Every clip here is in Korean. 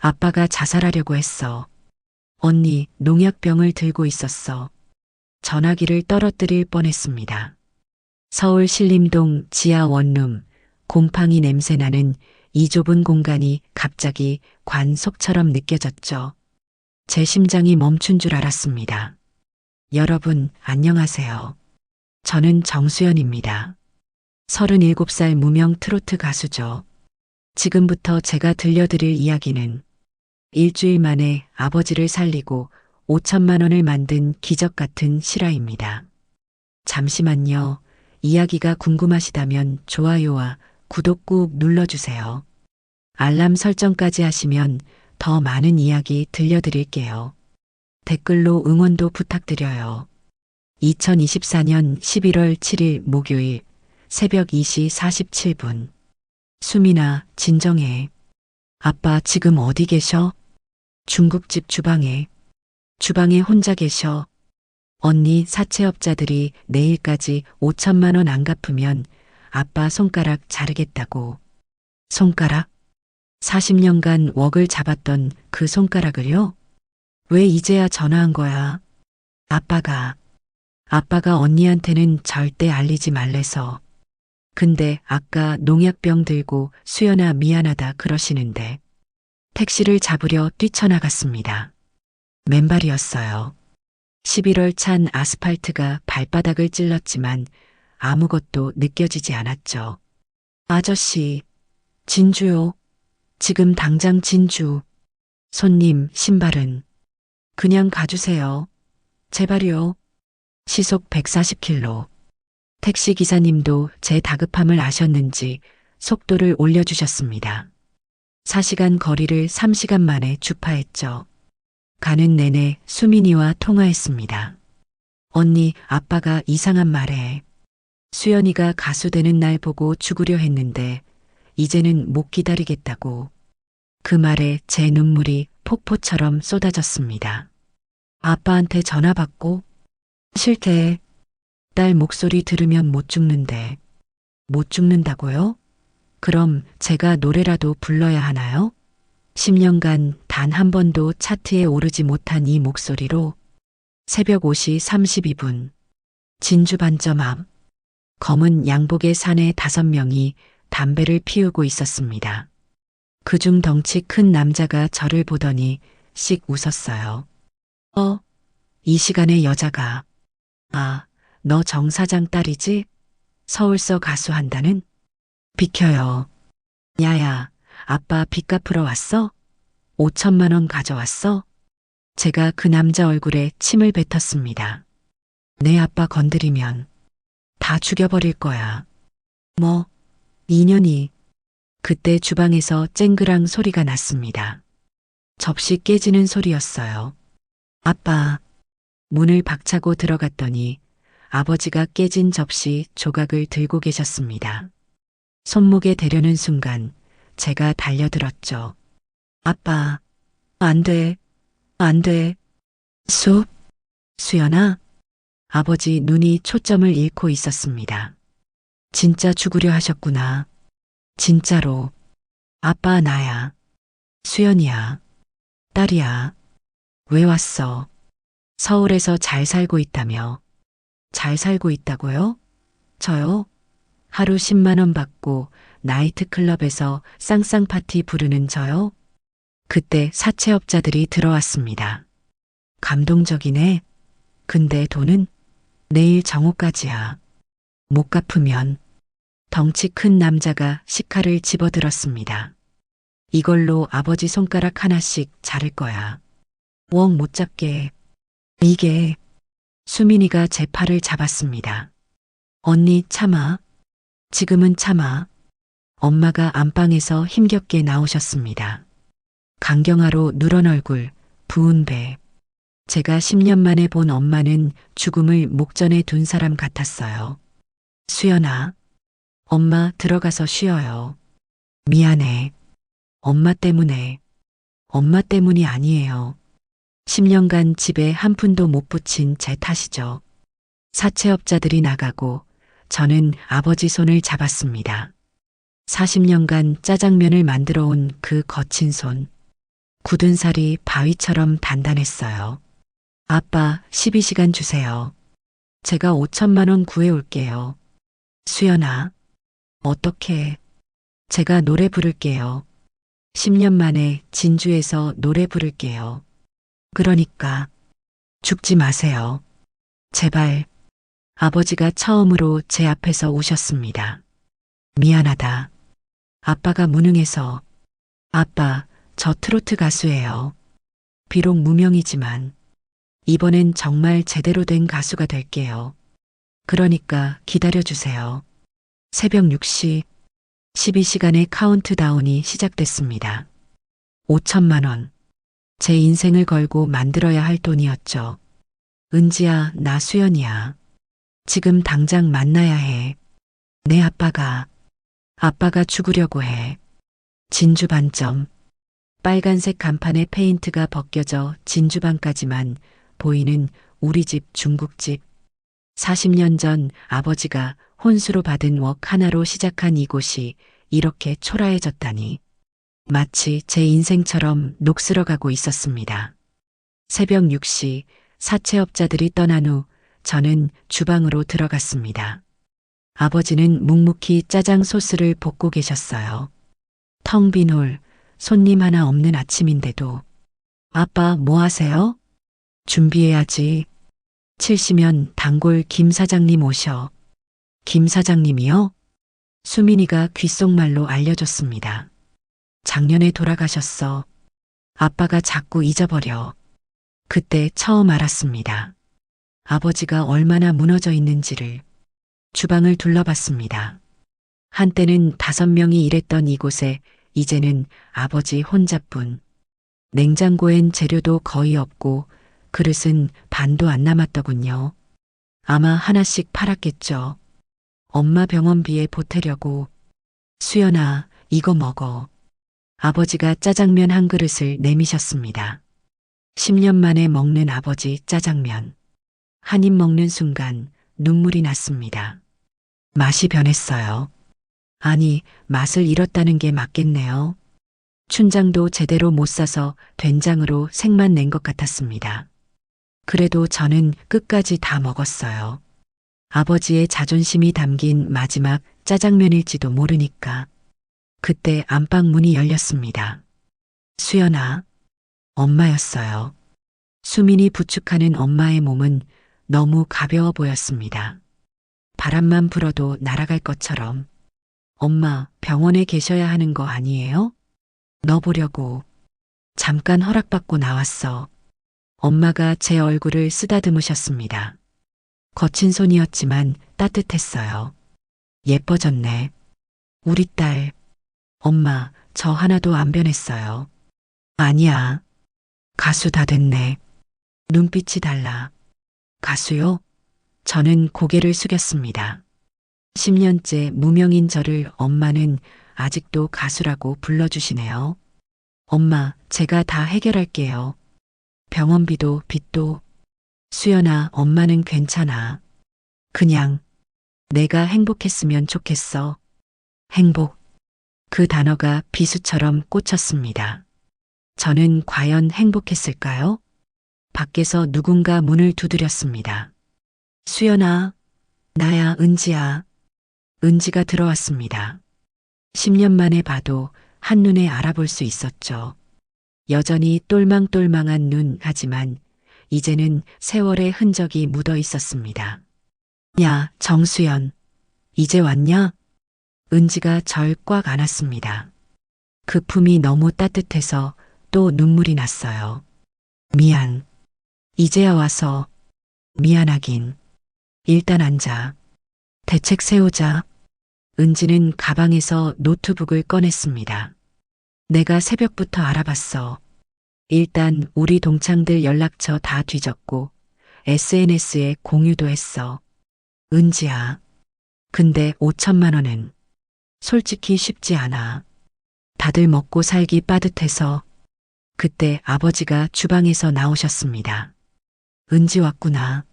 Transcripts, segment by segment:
아빠가 자살하려고 했어. 언니, 농약병을 들고 있었어. 전화기를 떨어뜨릴 뻔했습니다. 서울 신림동 지하 원룸, 곰팡이 냄새나는 이 좁은 공간이 갑자기 관속처럼 느껴졌죠. 제 심장이 멈춘 줄 알았습니다. 여러분, 안녕하세요. 저는 정수연입니다. 37살 무명 트로트 가수죠. 지금부터 제가 들려드릴 이야기는 일주일 만에 아버지를 살리고 5천만 원을 만든 기적 같은 실화입니다. 잠시만요. 이야기가 궁금하시다면 좋아요와 구독 꾹 눌러주세요. 알람 설정까지 하시면 더 많은 이야기 들려드릴게요. 댓글로 응원도 부탁드려요. 2024년 11월 7일 목요일 새벽 2시 47분. 수민아, 진정해. 아빠 지금 어디 계셔? 중국집 주방에. 주방에 혼자 계셔. 언니, 사채업자들이 내일까지 5천만 원 안 갚으면 아빠 손가락 자르겠다고. 손가락? 40년간 웍을 잡았던 그 손가락을요? 왜 이제야 전화한 거야? 아빠가 언니한테는 절대 알리지 말래서. 근데 아까 농약병 들고 수연아 미안하다 그러시는데 택시를 잡으려 뛰쳐나갔습니다. 맨발이었어요. 11월 찬 아스팔트가 발바닥을 찔렀지만 아무것도 느껴지지 않았죠. 아저씨, 진주요. 지금 당장 진주. 손님, 신발은 그냥 가주세요. 제발요. 시속 140km. 택시 기사님도 제 다급함을 아셨는지 속도를 올려주셨습니다. 4시간 거리를 3시간 만에 주파했죠. 가는 내내 수민이와 통화했습니다. 언니, 아빠가 이상한 말해. 수연이가 가수 되는 날 보고 죽으려 했는데 이제는 못 기다리겠다고. 그 말에 제 눈물이 폭포처럼 쏟아졌습니다. 아빠한테 전화 받고. 싫대. 딸 목소리 들으면 못 죽는데. 못 죽는다고요? 그럼 제가 노래라도 불러야 하나요? 10년간 단 한 번도 차트에 오르지 못한 이 목소리로. 새벽 5시 32분. 진주 반점 앞. 검은 양복의 사내 5명이 담배를 피우고 있었습니다. 그중 덩치 큰 남자가 저를 보더니 씩 웃었어요. 이 시간에 여자가. 아, 너 정 사장 딸이지? 서울서 가수 한다는? 비켜요. 야야, 아빠 빚 갚으러 왔어? 5천만 원 가져왔어? 제가 그 남자 얼굴에 침을 뱉었습니다. 내 아빠 건드리면 다 죽여버릴 거야. 뭐, 인연이. 그때 주방에서 쨍그랑 소리가 났습니다. 접시 깨지는 소리였어요. 아빠. 문을 박차고 들어갔더니 아버지가 깨진 접시 조각을 들고 계셨습니다. 손목에 대려는 순간 제가 달려들었죠. 아빠, 안 돼, 안 돼. 수연아? 아버지 눈이 초점을 잃고 있었습니다. 진짜 죽으려 하셨구나. 진짜로. 아빠 나야. 수연이야. 딸이야. 왜 왔어? 서울에서 잘 살고 있다며. 잘 살고 있다고요? 저요? 하루 10만 원 받고 나이트클럽에서 쌍쌍 파티 부르는 저요? 그때 사채업자들이 들어왔습니다. 감동적이네. 근데 돈은? 내일 정오까지야. 못 갚으면. 덩치 큰 남자가 식칼을 집어들었습니다. 이걸로 아버지 손가락 하나씩 자를 거야. 웡 못 잡게. 이게. 수민이가 제 팔을 잡았습니다. 언니 참아. 지금은 참아. 엄마가 안방에서 힘겹게 나오셨습니다. 강경화로 누런 얼굴, 부은 배. 제가 10년 만에 본 엄마는 죽음을 목전에 둔 사람 같았어요. 수연아. 엄마 들어가서 쉬어요. 미안해. 엄마 때문에. 엄마 때문이 아니에요. 10년간 집에 한 푼도 못 붙인 제 탓이죠. 사채업자들이 나가고 저는 아버지 손을 잡았습니다. 40년간 짜장면을 만들어 온 그 거친 손. 굳은 살이 바위처럼 단단했어요. 아빠, 12시간 주세요. 제가 5천만 원 구해올게요. 수연아, 어떻게? 제가 노래 부를게요. 10년 만에 진주에서 노래 부를게요. 그러니까 죽지 마세요. 제발. 아버지가 처음으로 제 앞에서 우셨습니다. 미안하다. 아빠가 무능해서. 아빠, 저 트로트 가수예요. 비록 무명이지만 이번엔 정말 제대로 된 가수가 될게요. 그러니까 기다려주세요. 새벽 6시 12시간의 카운트다운이 시작됐습니다. 5천만 원. 제 인생을 걸고 만들어야 할 돈이었죠. 은지야, 나 수연이야. 지금 당장 만나야 해. 내 아빠가 죽으려고 해. 진주 반점. 빨간색 간판에 페인트가 벗겨져 진주방까지만 보이는 우리 집 중국집. 40년 전 아버지가 혼수로 받은 웍 하나로 시작한 이곳이 이렇게 초라해졌다니. 마치 제 인생처럼 녹슬어가고 있었습니다. 새벽 6시 사채업자들이 떠난 후 저는 주방으로 들어갔습니다. 아버지는 묵묵히 짜장 소스를 볶고 계셨어요. 텅 빈 홀, 손님 하나 없는 아침인데도. 아빠, 뭐 하세요? 준비해야지. 7시면 단골 김 사장님 오셔. 김 사장님이요? 수민이가 귓속말로 알려줬습니다. 작년에 돌아가셨어. 아빠가 자꾸 잊어버려. 그때 처음 알았습니다. 아버지가 얼마나 무너져 있는지를. 주방을 둘러봤습니다. 한때는 5명이 일했던 이곳에 이제는 아버지 혼자뿐. 냉장고엔 재료도 거의 없고 그릇은 반도 안 남았더군요. 아마 하나씩 팔았겠죠. 엄마 병원비에 보태려고. 수연아, 이거 먹어. 아버지가 짜장면 한 그릇을 내미셨습니다. 10년 만에 먹는 아버지 짜장면. 한 입 먹는 순간 눈물이 났습니다. 맛이 변했어요. 아니, 맛을 잃었다는 게 맞겠네요. 춘장도 제대로 못 싸서 된장으로 색만 낸 것 같았습니다. 그래도 저는 끝까지 다 먹었어요. 아버지의 자존심이 담긴 마지막 짜장면일지도 모르니까. 그때 안방 문이 열렸습니다. 수연아, 엄마였어요. 수민이 부축하는 엄마의 몸은 너무 가벼워 보였습니다. 바람만 불어도 날아갈 것처럼. 엄마, 병원에 계셔야 하는 거 아니에요? 너 보려고. 잠깐 허락받고 나왔어. 엄마가 제 얼굴을 쓰다듬으셨습니다. 거친 손이었지만 따뜻했어요. 예뻐졌네. 우리 딸. 엄마, 저 하나도 안 변했어요. 아니야. 가수 다 됐네. 눈빛이 달라. 가수요? 저는 고개를 숙였습니다. 10년째 무명인 저를 엄마는 아직도 가수라고 불러주시네요. 엄마, 제가 다 해결할게요. 병원비도 빚도. 수연아, 엄마는 괜찮아. 그냥 내가 행복했으면 좋겠어. 행복. 그 단어가 비수처럼 꽂혔습니다. 저는 과연 행복했을까요? 밖에서 누군가 문을 두드렸습니다. 수연아, 나야, 은지야. 은지가 들어왔습니다. 10년 만에 봐도 한눈에 알아볼 수 있었죠. 여전히 똘망똘망한 눈 하지만 이제는 세월의 흔적이 묻어 있었습니다. 야, 정수연. 이제 왔냐? 은지가 절 꽉 안았습니다. 그 품이 너무 따뜻해서 또 눈물이 났어요. 미안. 이제야 와서. 미안하긴. 일단 앉아. 대책 세우자. 은지는 가방에서 노트북을 꺼냈습니다. 내가 새벽부터 알아봤어. 일단 우리 동창들 연락처 다 뒤졌고 SNS에 공유도 했어. 은지야. 근데 5천만 원은 솔직히 쉽지 않아. 다들 먹고 살기 빠듯해서. 그때 아버지가 주방에서 나오셨습니다. 은지 왔구나.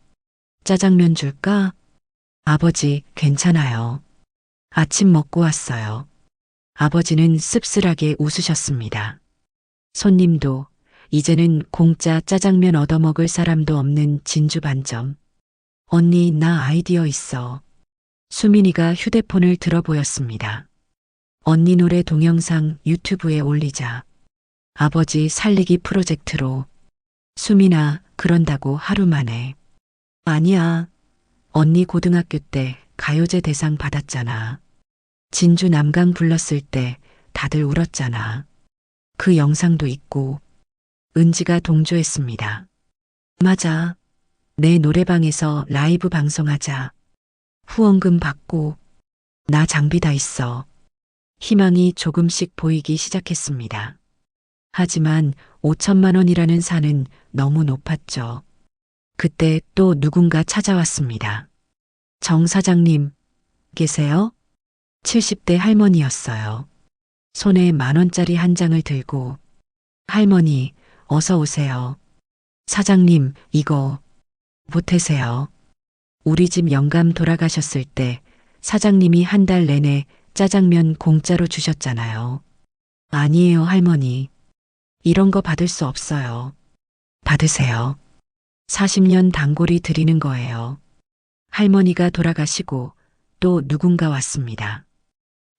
짜장면 줄까? 아버지, 괜찮아요. 아침 먹고 왔어요. 아버지는 씁쓸하게 웃으셨습니다. 손님도 이제는 공짜 짜장면 얻어먹을 사람도 없는 진주 반점. 언니, 나 아이디어 있어. 수민이가 휴대폰을 들어 보였습니다. 언니 노래 동영상 유튜브에 올리자. 아버지 살리기 프로젝트로. 수민아, 그런다고 하루 만에. 아니야. 언니 고등학교 때 가요제 대상 받았잖아. 진주 남강 불렀을 때 다들 울었잖아. 그 영상도 있고. 은지가 동조했습니다. 맞아. 내 노래방에서 라이브 방송하자. 후원금 받고. 나 장비 다 있어. 희망이 조금씩 보이기 시작했습니다. 하지만 5천만 원이라는 산은 너무 높았죠. 그때 또 누군가 찾아왔습니다. 정 사장님, 계세요? 70대 할머니였어요. 손에 10,000원짜리 한 장을 들고, 할머니, 어서 오세요. 사장님, 이거 보태세요. 우리 집 영감 돌아가셨을 때 사장님이 한 달 내내 짜장면 공짜로 주셨잖아요. 아니에요, 할머니. 이런 거 받을 수 없어요. 받으세요. 40년 단골이 드리는 거예요. 할머니가 돌아가시고 또 누군가 왔습니다.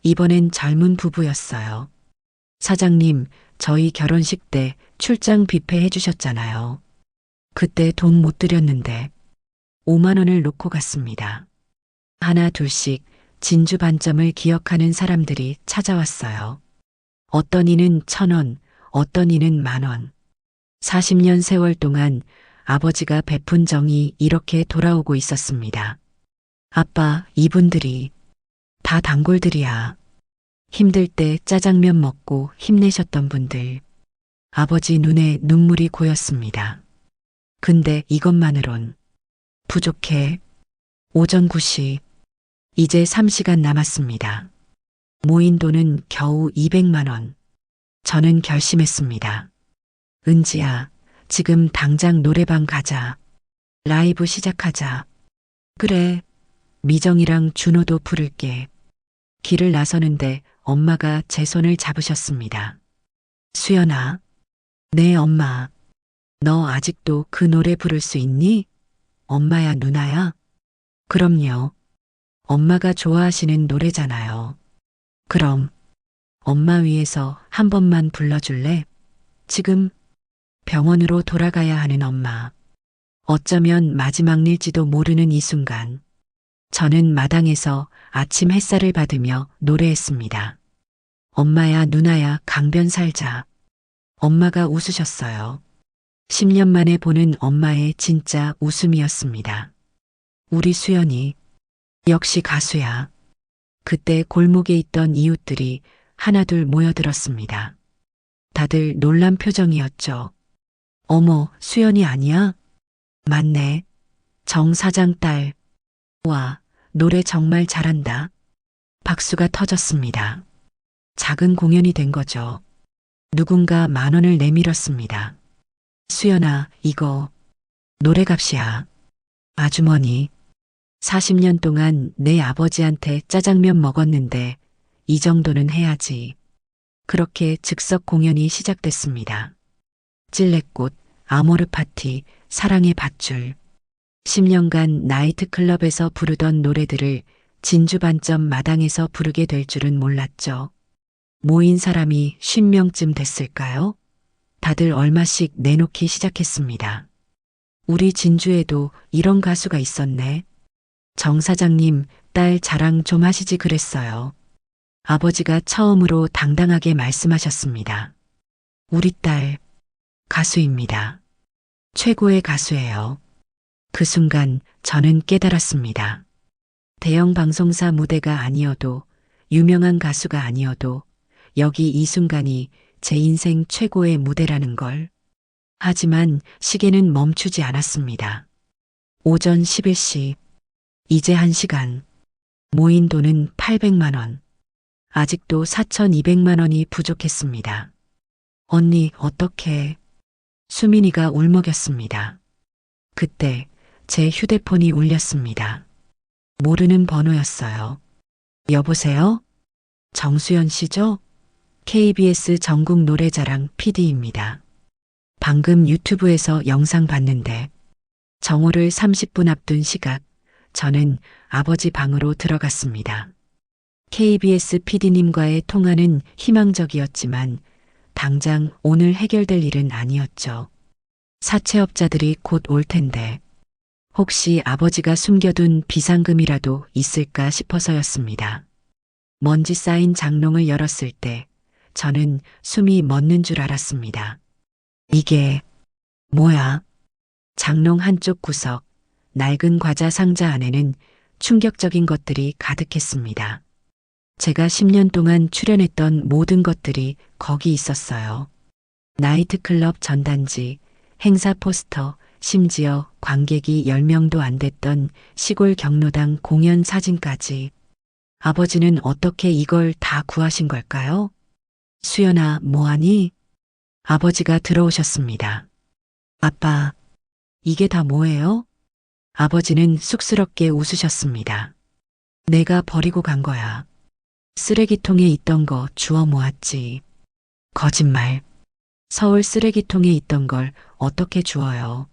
이번엔 젊은 부부였어요. 사장님, 저희 결혼식 때 출장 뷔페 해주셨잖아요. 그때 돈 못 드렸는데 5만 원을 놓고 갔습니다. 하나 둘씩 진주 반점을 기억하는 사람들이 찾아왔어요. 어떤 이는 1,000원, 어떤 이는 10,000원. 40년 세월 동안 아버지가 베푼 정이 이렇게 돌아오고 있었습니다. 아빠, 이분들이 다 단골들이야. 힘들 때 짜장면 먹고 힘내셨던 분들. 아버지 눈에 눈물이 고였습니다. 근데 이것만으론 부족해. 오전 9시. 이제 3시간 남았습니다. 모인 돈은 겨우 200만 원. 저는 결심했습니다. 은지야, 지금 당장 노래방 가자. 라이브 시작하자. 그래. 미정이랑 준호도 부를게. 길을 나서는데 엄마가 제 손을 잡으셨습니다. 수연아. 네, 엄마. 너 아직도 그 노래 부를 수 있니? 엄마야, 누나야? 그럼요. 엄마가 좋아하시는 노래잖아요. 그럼 엄마 위해서 한 번만 불러줄래? 지금 병원으로 돌아가야 하는 엄마. 어쩌면 마지막 일지도 모르는 이 순간. 저는 마당에서 아침 햇살을 받으며 노래했습니다. 엄마야, 누나야, 강변 살자. 엄마가 웃으셨어요. 10년 만에 보는 엄마의 진짜 웃음이었습니다. 우리 수연이 역시 가수야. 그때 골목에 있던 이웃들이 하나둘 모여들었습니다. 다들 놀란 표정이었죠. 어머, 수연이 아니야? 맞네. 정 사장 딸. 와, 노래 정말 잘한다. 박수가 터졌습니다. 작은 공연이 된 거죠. 누군가 10,000원을 내밀었습니다. 수연아, 이거 노래값이야. 아주머니, 40년 동안 내 아버지한테 짜장면 먹었는데 이 정도는 해야지. 그렇게 즉석 공연이 시작됐습니다. 찔레꽃, 아모르 파티, 사랑의 밧줄. 10년간 나이트클럽에서 부르던 노래들을 진주 반점 마당에서 부르게 될 줄은 몰랐죠. 모인 사람이 50명쯤 됐을까요? 다들 얼마씩 내놓기 시작했습니다. 우리 진주에도 이런 가수가 있었네. 정 사장님, 딸 자랑 좀 하시지 그랬어요. 아버지가 처음으로 당당하게 말씀하셨습니다. 우리 딸, 가수입니다. 최고의 가수예요. 그 순간 저는 깨달았습니다. 대형 방송사 무대가 아니어도, 유명한 가수가 아니어도, 여기 이 순간이 제 인생 최고의 무대라는 걸. 하지만 시계는 멈추지 않았습니다. 오전 11시. 이제 1시간. 모인 돈은 800만 원. 아직도 4,200만 원이 부족했습니다. 언니, 어떡해. 수민이가 울먹였습니다. 그때 제 휴대폰이 울렸습니다. 모르는 번호였어요. 여보세요? 정수연 씨죠? KBS 전국 노래자랑 PD입니다. 방금 유튜브에서 영상 봤는데 정오를 30분 앞둔 시각 저는 아버지 방으로 들어갔습니다. KBS PD님과의 통화는 희망적이었지만 당장 오늘 해결될 일은 아니었죠. 사채업자들이 곧 올 텐데 혹시 아버지가 숨겨둔 비상금이라도 있을까 싶어서였습니다. 먼지 쌓인 장롱을 열었을 때 저는 숨이 멎는 줄 알았습니다. 이게 뭐야? 장롱 한쪽 구석, 낡은 과자 상자 안에는 충격적인 것들이 가득했습니다. 제가 10년 동안 출연했던 모든 것들이 거기 있었어요. 나이트클럽 전단지, 행사 포스터, 심지어 관객이 10명도 안 됐던 시골 경로당 공연 사진까지. 아버지는 어떻게 이걸 다 구하신 걸까요? 수연아, 뭐하니? 아버지가 들어오셨습니다. 아빠, 이게 다 뭐예요? 아버지는 쑥스럽게 웃으셨습니다. 내가 버리고 간 거야. 쓰레기통에 있던 거 주워 모았지. 거짓말. 서울 쓰레기통에 있던 걸 어떻게 주워요?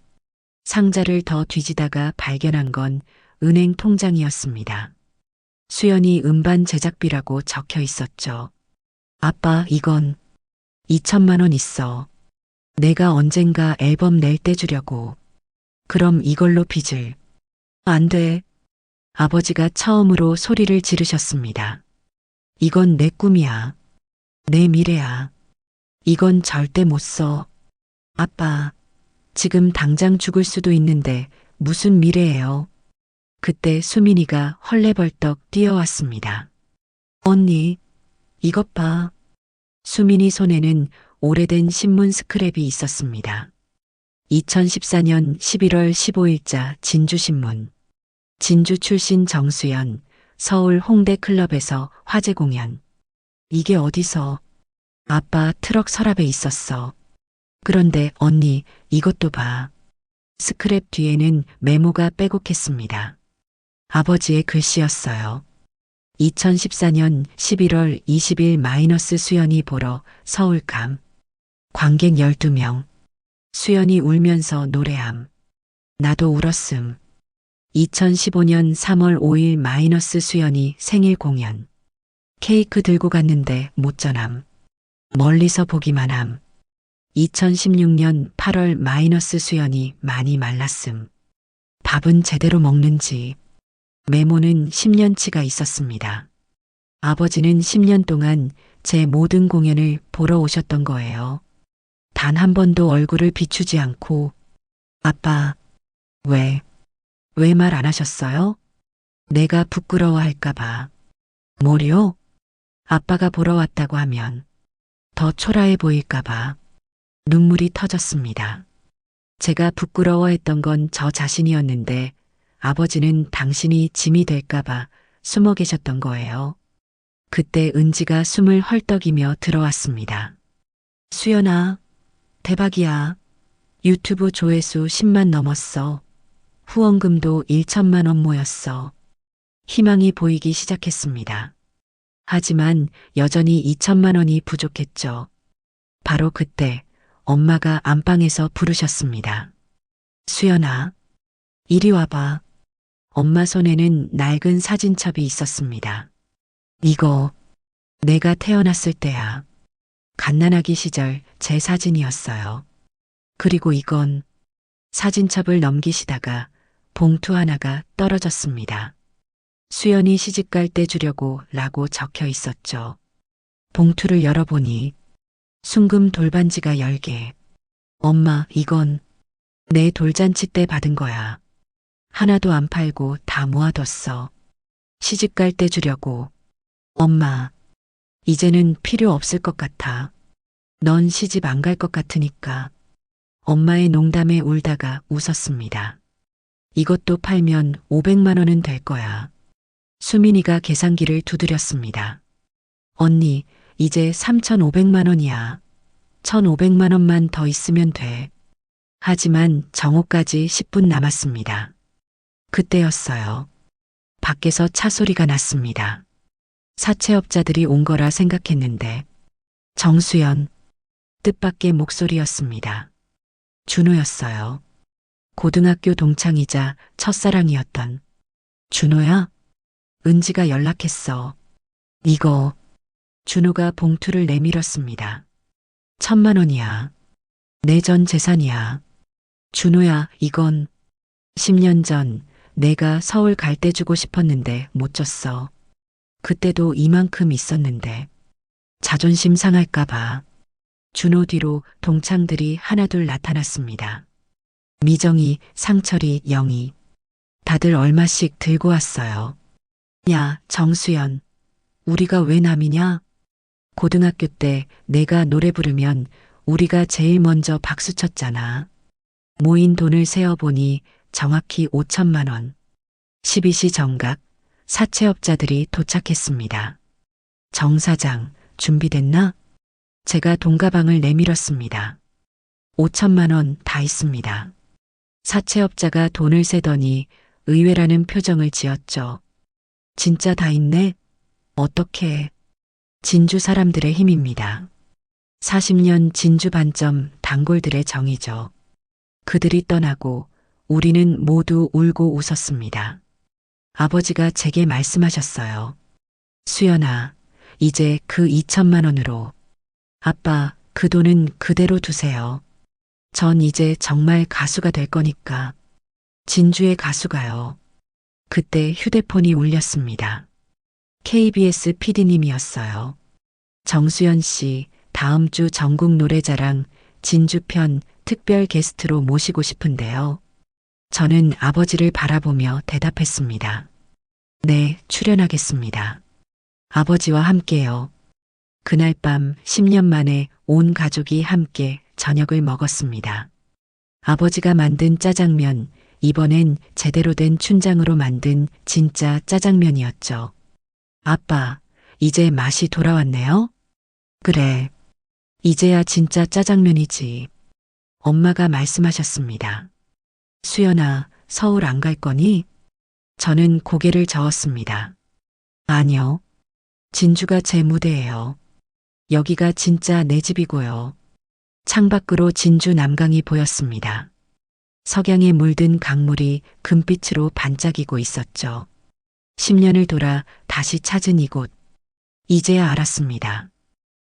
상자를 더 뒤지다가 발견한 건 은행 통장이었습니다. 수연이 음반 제작비라고 적혀 있었죠. 아빠, 이건 2천만 원 있어. 내가 언젠가 앨범 낼 때 주려고. 그럼 이걸로 빚을. 안 돼. 아버지가 처음으로 소리를 지르셨습니다. 이건 내 꿈이야. 내 미래야. 이건 절대 못 써. 아빠, 지금 당장 죽을 수도 있는데 무슨 미래예요? 그때 수민이가 헐레벌떡 뛰어왔습니다. 언니, 이것 봐. 수민이 손에는 오래된 신문 스크랩이 있었습니다. 2014년 11월 15일자 진주신문. 진주 출신 정수연, 서울 홍대 클럽에서 화제 공연. 이게 어디서? 아빠 트럭 서랍에 있었어. 그런데 언니, 이것도 봐. 스크랩 뒤에는 메모가 빼곡했습니다. 아버지의 글씨였어요. 2014년 11월 20일 마이너스 수연이 보러 서울감. 관객 12명. 수연이 울면서 노래함. 나도 울었음. 2015년 3월 5일 마이너스 수연이 생일 공연. 케이크 들고 갔는데 못 전함. 멀리서 보기만 함. 2016년 8월 마이너스 수연이 많이 말랐음. 밥은 제대로 먹는지. 메모는 10년치가 있었습니다. 아버지는 10년 동안 제 모든 공연을 보러 오셨던 거예요. 단 한 번도 얼굴을 비추지 않고. 아빠, 왜 말 안 하셨어요? 내가 부끄러워할까봐. 뭐요? 아빠가 보러 왔다고 하면 더 초라해 보일까봐. 눈물이 터졌습니다. 제가 부끄러워했던 건 저 자신이었는데 아버지는 당신이 짐이 될까봐 숨어 계셨던 거예요. 그때 은지가 숨을 헐떡이며 들어왔습니다. 수연아, 대박이야. 유튜브 조회수 10만 넘었어. 후원금도 1천만 원 모였어. 희망이 보이기 시작했습니다. 하지만 여전히 2천만 원이 부족했죠. 바로 그때 엄마가 안방에서 부르셨습니다. 수연아, 이리 와봐. 엄마 손에는 낡은 사진첩이 있었습니다. 이거 내가 태어났을 때야. 갓난아기 시절 제 사진이었어요. 그리고 이건 사진첩을 넘기시다가 봉투 하나가 떨어졌습니다. 수연이 시집갈 때 주려고 라고 적혀 있었죠. 봉투를 열어보니 순금 돌반지가 10개. 엄마, 이건 내 돌잔치 때 받은 거야. 하나도 안 팔고 다 모아뒀어. 시집갈 때 주려고. 엄마, 이제는 필요 없을 것 같아. 넌 시집 안 갈 것 같으니까. 엄마의 농담에 울다가 웃었습니다. 이것도 팔면 500만 원은 될 거야. 수민이가 계산기를 두드렸습니다. 언니, 이제 3,500만 원이야. 1,500만 원만 더 있으면 돼. 하지만 정오까지 10분 남았습니다. 그때였어요. 밖에서 차 소리가 났습니다. 사채업자들이 온 거라 생각했는데 정수연. 뜻밖의 목소리였습니다. 준호였어요. 고등학교 동창이자 첫사랑이었던. 준호야? 은지가 연락했어. 이거. 준호가 봉투를 내밀었습니다. 1,000만 원이야. 내 전 재산이야. 준호야, 이건 10년 전 내가 서울 갈 때 주고 싶었는데 못 줬어. 그때도 이만큼 있었는데. 자존심 상할까봐. 준호 뒤로 동창들이 하나둘 나타났습니다. 미정이, 상철이, 영희. 다들 얼마씩 들고 왔어요. 야, 정수연. 우리가 왜 남이냐? 고등학교 때 내가 노래 부르면 우리가 제일 먼저 박수 쳤잖아. 모인 돈을 세어보니 정확히 5,000만 원. 12시 정각 사채업자들이 도착했습니다. 정 사장, 준비됐나? 제가 돈가방을 내밀었습니다. 5,000만 원 다 있습니다. 사채업자가 돈을 세더니 의외라는 표정을 지었죠. 진짜 다 있네? 어떻게? 진주 사람들의 힘입니다. 40년 진주 반점 단골들의 정이죠. 그들이 떠나고 우리는 모두 울고 웃었습니다. 아버지가 제게 말씀하셨어요. 수연아, 이제 그 2,000만 원으로. 아빠, 그 돈은 그대로 두세요. 전 이제 정말 가수가 될 거니까. 진주의 가수가요. 그때 휴대폰이 울렸습니다. KBS PD님이었어요. 정수연 씨, 다음 주 전국 노래자랑 진주편 특별 게스트로 모시고 싶은데요. 저는 아버지를 바라보며 대답했습니다. 네, 출연하겠습니다. 아버지와 함께요. 그날 밤 10년 만에 온 가족이 함께 저녁을 먹었습니다. 아버지가 만든 짜장면, 이번엔 제대로 된 춘장으로 만든 진짜 짜장면이었죠. 아빠, 이제 맛이 돌아왔네요? 그래. 이제야 진짜 짜장면이지. 엄마가 말씀하셨습니다. 수연아, 서울 안 갈 거니? 저는 고개를 저었습니다. 아니요. 진주가 제 무대예요. 여기가 진짜 내 집이고요. 창밖으로 진주 남강이 보였습니다. 석양에 물든 강물이 금빛으로 반짝이고 있었죠. 10년을 돌아 다시 찾은 이곳. 이제야 알았습니다.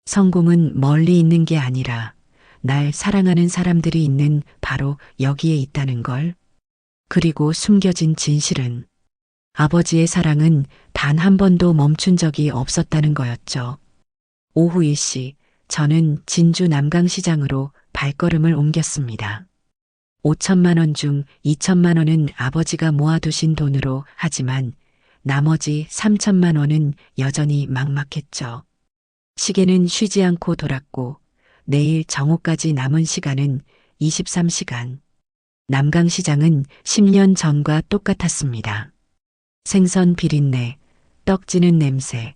성공은 멀리 있는 게 아니라 날 사랑하는 사람들이 있는 바로 여기에 있다는 걸. 그리고 숨겨진 진실은 아버지의 사랑은 단 한 번도 멈춘 적이 없었다는 거였죠. 오후 1시 저는 진주 남강시장으로 발걸음을 옮겼습니다. 5,000만 원 중 2,000만 원은 아버지가 모아두신 돈으로 하지만 나머지 3,000만 원은 여전히 막막했죠. 시계는 쉬지 않고 돌았고 내일 정오까지 남은 시간은 23시간. 남강시장은 10년 전과 똑같았습니다. 생선 비린내, 떡 지는 냄새,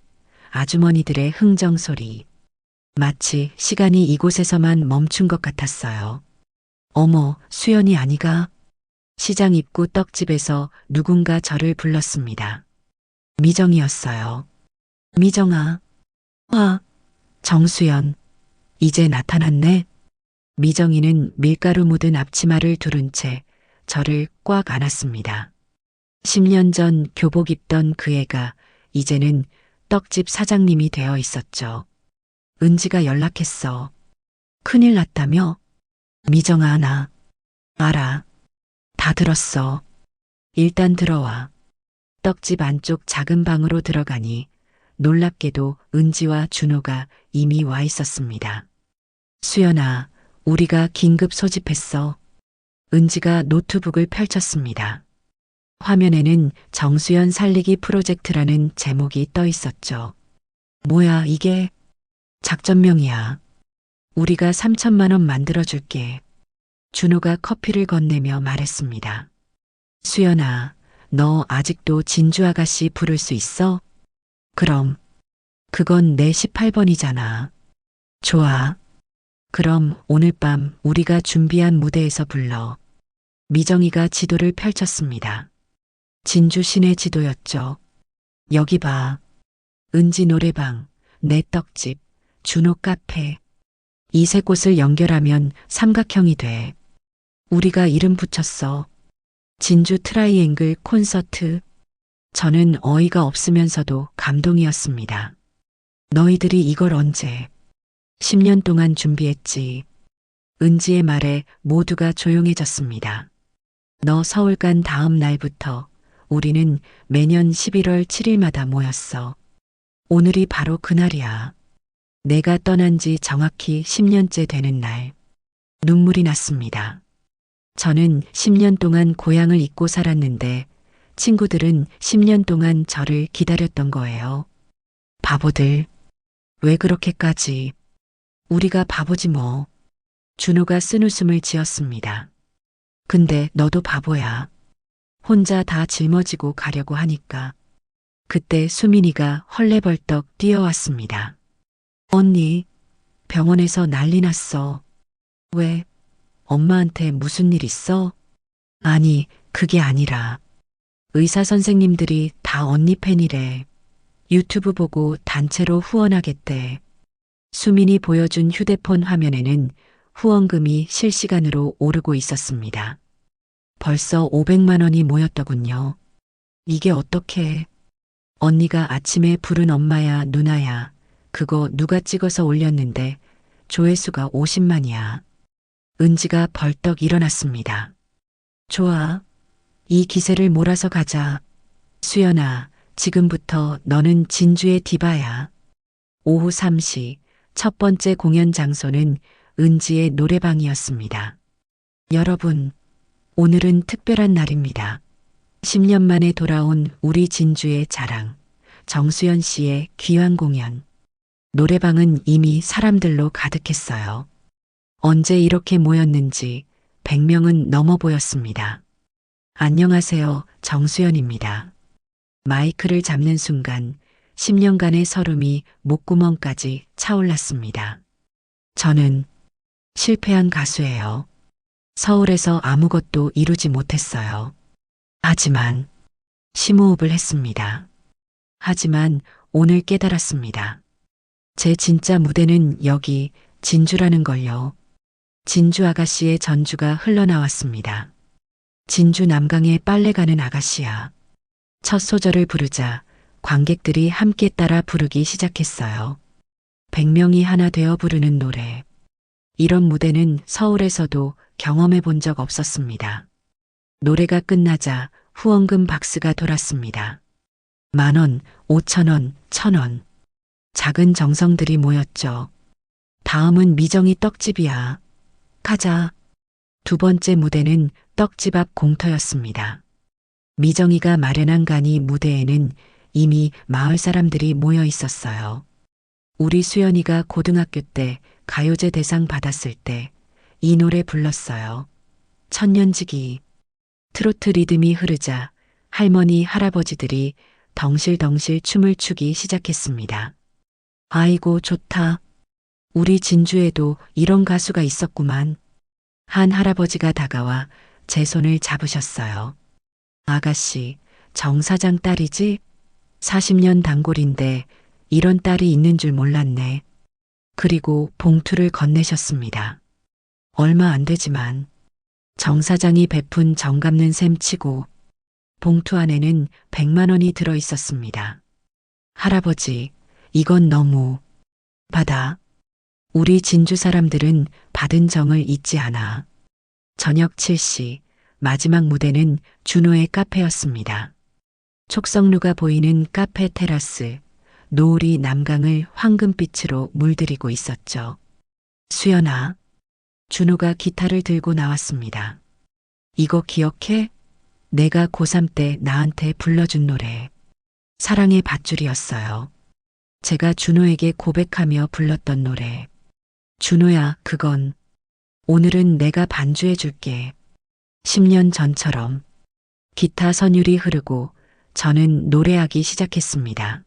아주머니들의 흥정 소리. 마치 시간이 이곳에서만 멈춘 것 같았어요. 어머, 수연이 아니가? 시장 입구 떡집에서 누군가 저를 불렀습니다. 미정이었어요. 미정아. 와, 정수연. 이제 나타났네. 미정이는 밀가루 묻은 앞치마를 두른 채 저를 꽉 안았습니다. 10년 전 교복 입던 그 애가 이제는 떡집 사장님이 되어 있었죠. 은지가 연락했어. 큰일 났다며? 미정아, 나 알아. 다 들었어. 일단 들어와. 떡집 안쪽 작은 방으로 들어가니 놀랍게도 은지와 준호가 이미 와 있었습니다. 수연아, 우리가 긴급 소집했어. 은지가 노트북을 펼쳤습니다. 화면에는 정수연 살리기 프로젝트라는 제목이 떠 있었죠. 뭐야, 이게? 작전명이야. 우리가 3,000만 원 만들어줄게. 준호가 커피를 건네며 말했습니다. 수연아, 너 아직도 진주 아가씨 부를 수 있어? 그럼. 그건 내 18번이잖아. 좋아. 그럼 오늘 밤 우리가 준비한 무대에서 불러. 미정이가 지도를 펼쳤습니다. 진주 시내 지도였죠. 여기 봐. 은지 노래방, 내 떡집, 준호 카페. 이 세 곳을 연결하면 삼각형이 돼. 우리가 이름 붙였어. 진주 트라이앵글 콘서트. 저는 어이가 없으면서도 감동이었습니다. 너희들이 이걸 언제? 10년 동안 준비했지. 은지의 말에 모두가 조용해졌습니다. 너 서울 간 다음 날부터 우리는 매년 11월 7일마다 모였어. 오늘이 바로 그날이야. 내가 떠난 지 정확히 10년째 되는 날. 눈물이 났습니다. 저는 10년 동안 고향을 잊고 살았는데 친구들은 10년 동안 저를 기다렸던 거예요. 바보들. 왜 그렇게까지. 우리가 바보지 뭐. 준호가 쓴웃음을 지었습니다. 근데 너도 바보야. 혼자 다 짊어지고 가려고 하니까. 그때 수민이가 헐레벌떡 뛰어왔습니다. 언니, 병원에서 난리 났어. 왜? 엄마한테 무슨 일 있어? 아니, 그게 아니라. 의사 선생님들이 다 언니 팬이래. 유튜브 보고 단체로 후원하겠대. 수민이 보여준 휴대폰 화면에는 후원금이 실시간으로 오르고 있었습니다. 벌써 500만 원이 모였더군요. 이게 어떻게? 언니가 아침에 부른 엄마야 누나야. 그거 누가 찍어서 올렸는데 조회수가 50만이야. 은지가 벌떡 일어났습니다. 좋아. 이 기세를 몰아서 가자. 수연아, 지금부터 너는 진주의 디바야. 오후 3시 첫 번째 공연 장소는 은지의 노래방이었습니다. 여러분, 오늘은 특별한 날입니다. 10년 만에 돌아온 우리 진주의 자랑, 정수연 씨의 귀환 공연. 노래방은 이미 사람들로 가득했어요. 언제 이렇게 모였는지 100명은 넘어 보였습니다. 안녕하세요, 정수연입니다. 마이크를 잡는 순간 10년간의 서름이 목구멍까지 차올랐습니다. 저는 실패한 가수예요. 서울에서 아무것도 이루지 못했어요. 하지만 심호흡을 했습니다. 하지만 오늘 깨달았습니다. 제 진짜 무대는 여기 진주라는 걸요. 진주 아가씨의 전주가 흘러나왔습니다. 진주 남강에 빨래 가는 아가씨야. 첫 소절을 부르자 관객들이 함께 따라 부르기 시작했어요. 100명이 하나 되어 부르는 노래. 이런 무대는 서울에서도 경험해 본 적 없었습니다. 노래가 끝나자 후원금 박스가 돌았습니다. 10,000원, 5,000원, 1,000원. 작은 정성들이 모였죠. 다음은 미정이 떡집이야. 가자. 두 번째 무대는 떡집 앞 공터였습니다. 미정이가 마련한 간이 무대에는 이미 마을 사람들이 모여 있었어요. 우리 수연이가 고등학교 때 가요제 대상 받았을 때 이 노래 불렀어요. 천년지기. 트로트 리듬이 흐르자 할머니, 할아버지들이 덩실덩실 춤을 추기 시작했습니다. 아이고 좋다. 우리 진주에도 이런 가수가 있었구만. 한 할아버지가 다가와 제 손을 잡으셨어요. 아가씨, 정 사장 딸이지? 40년 단골인데 이런 딸이 있는 줄 몰랐네. 그리고 봉투를 건네셨습니다. 얼마 안 되지만 정 사장이 베푼 정 갚는 셈 치고 봉투 안에는 100만 원이 들어 있었습니다. 할아버지, 이건 너무. 받아. 우리 진주 사람들은 받은 정을 잊지 않아. 저녁 7시 마지막 무대는 준호의 카페였습니다. 촉성루가 보이는 카페 테라스, 노을이 남강을 황금빛으로 물들이고 있었죠. 수연아. 준호가 기타를 들고 나왔습니다. 이거 기억해? 내가 고3 때 나한테 불러준 노래. 사랑의 밧줄이었어요. 제가 준호에게 고백하며 불렀던 노래. 준호야, 그건. 오늘은 내가 반주해 줄게. 10년 전처럼. 기타 선율이 흐르고 저는 노래하기 시작했습니다.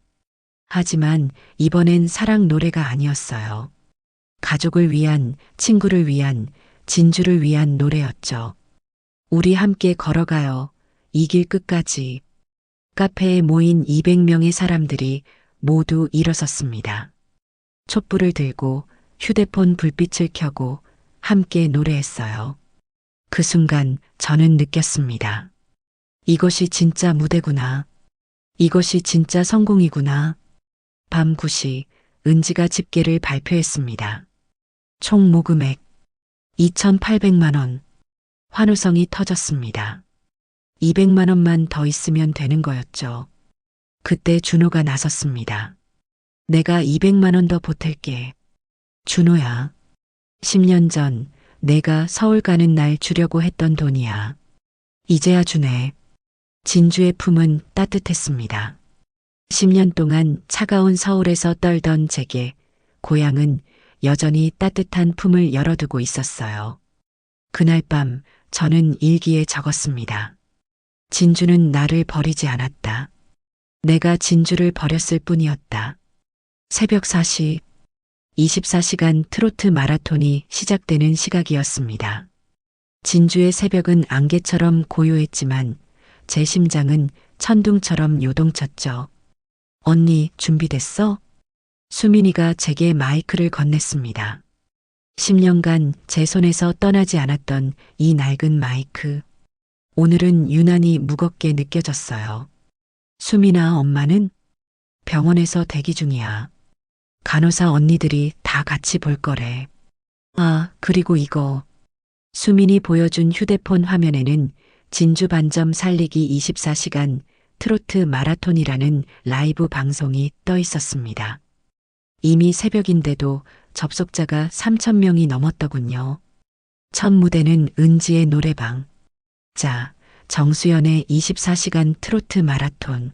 하지만 이번엔 사랑 노래가 아니었어요. 가족을 위한, 친구를 위한, 진주를 위한 노래였죠. 우리 함께 걸어가요. 이 길 끝까지. 카페에 모인 200명의 사람들이 모두 일어섰습니다. 촛불을 들고 휴대폰 불빛을 켜고 함께 노래했어요. 그 순간 저는 느꼈습니다. 이것이 진짜 무대구나. 이것이 진짜 성공이구나. 밤 9시 은지가 집계를 발표했습니다. 총 모금액 2,800만 원. 환호성이 터졌습니다. 200만 원만 더 있으면 되는 거였죠. 그때 준호가 나섰습니다. 내가 200만 원 더 보탤게. 준호야. 10년 전 내가 서울 가는 날 주려고 했던 돈이야. 이제야 주네. 진주의 품은 따뜻했습니다. 10년 동안 차가운 서울에서 떨던 제게 고향은 여전히 따뜻한 품을 열어두고 있었어요. 그날 밤 저는 일기에 적었습니다. 진주는 나를 버리지 않았다. 내가 진주를 버렸을 뿐이었다. 새벽 4시 24시간 트로트 마라톤이 시작되는 시각이었습니다. 진주의 새벽은 안개처럼 고요했지만 제 심장은 천둥처럼 요동쳤죠. 언니, 준비됐어? 수민이가 제게 마이크를 건넸습니다. 10년간 제 손에서 떠나지 않았던 이 낡은 마이크. 오늘은 유난히 무겁게 느껴졌어요. 수민아, 엄마는 병원에서 대기 중이야. 간호사 언니들이 다 같이 볼 거래. 아, 그리고 이거. 수민이 보여준 휴대폰 화면에는 진주 반점 살리기 24시간 트로트 마라톤이라는 라이브 방송이 떠 있었습니다. 이미 새벽인데도 접속자가 3,000명이 넘었더군요. 첫 무대는 은지의 노래방. 자, 정수연의 24시간 트로트 마라톤.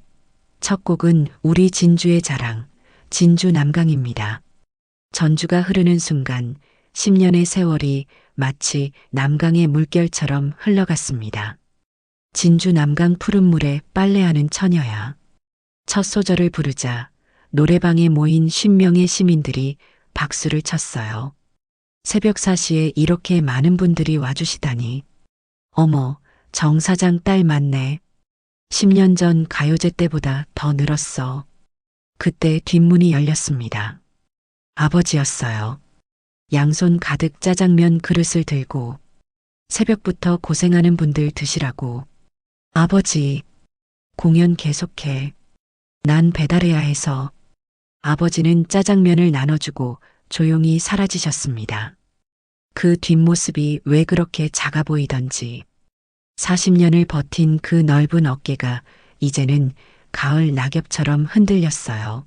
첫 곡은 우리 진주의 자랑, 진주 남강입니다. 전주가 흐르는 순간 10년의 세월이 마치 남강의 물결처럼 흘러갔습니다. 진주 남강 푸른 물에 빨래하는 처녀야. 첫 소절을 부르자 노래방에 모인 50명의 시민들이 박수를 쳤어요. 새벽 4시에 이렇게 많은 분들이 와주시다니. 어머, 정 사장 딸 맞네. 10년 전 가요제 때보다 더 늘었어. 그때 뒷문이 열렸습니다. 아버지였어요. 양손 가득 짜장면 그릇을 들고 새벽부터 고생하는 분들 드시라고. 아버지, 공연 계속해. 난 배달해야 해서. 아버지는 짜장면을 나눠주고 조용히 사라지셨습니다. 그 뒷모습이 왜 그렇게 작아 보이던지. 40년을 버틴 그 넓은 어깨가 이제는 가을 낙엽처럼 흔들렸어요.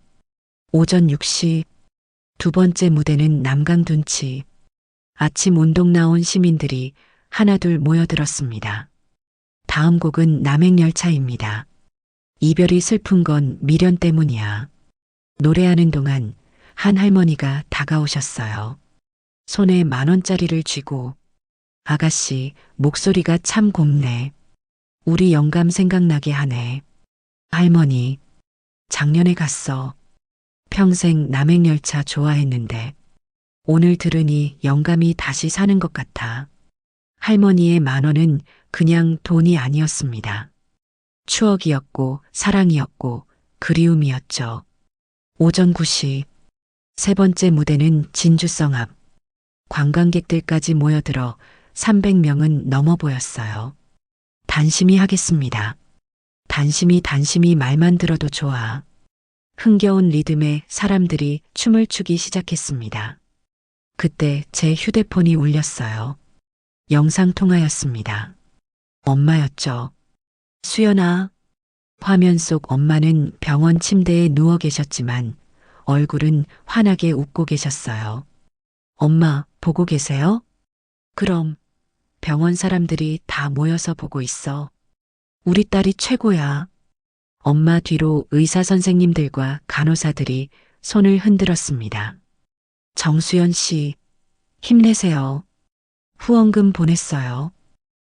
오전 6시 두 번째 무대는 남강둔치. 아침 운동 나온 시민들이 하나둘 모여들었습니다. 다음 곡은 남행열차입니다. 이별이 슬픈 건 미련 때문이야. 노래하는 동안 한 할머니가 다가오셨어요. 손에 10,000원짜리를 쥐고 아가씨, 목소리가 참 곱네. 우리 영감 생각나게 하네. 할머니, 작년에 갔어. 평생 남행열차 좋아했는데 오늘 들으니 영감이 다시 사는 것 같아. 할머니의 10,000원은 그냥 돈이 아니었습니다. 추억이었고 사랑이었고 그리움이었죠. 오전 9시 세 번째 무대는 진주성 앞. 관광객들까지 모여들어 300명은 넘어 보였어요. 단심이 하겠습니다. 단심이 말만 들어도 좋아. 흥겨운 리듬에 사람들이 춤을 추기 시작했습니다. 그때 제 휴대폰이 울렸어요. 영상통화였습니다. 엄마였죠. 수연아. 화면 속 엄마는 병원 침대에 누워 계셨지만 얼굴은 환하게 웃고 계셨어요. 엄마, 보고 계세요? 그럼 병원 사람들이 다 모여서 보고 있어. 우리 딸이 최고야. 엄마 뒤로 의사 선생님들과 간호사들이 손을 흔들었습니다. 정수연 씨, 힘내세요. 후원금 보냈어요.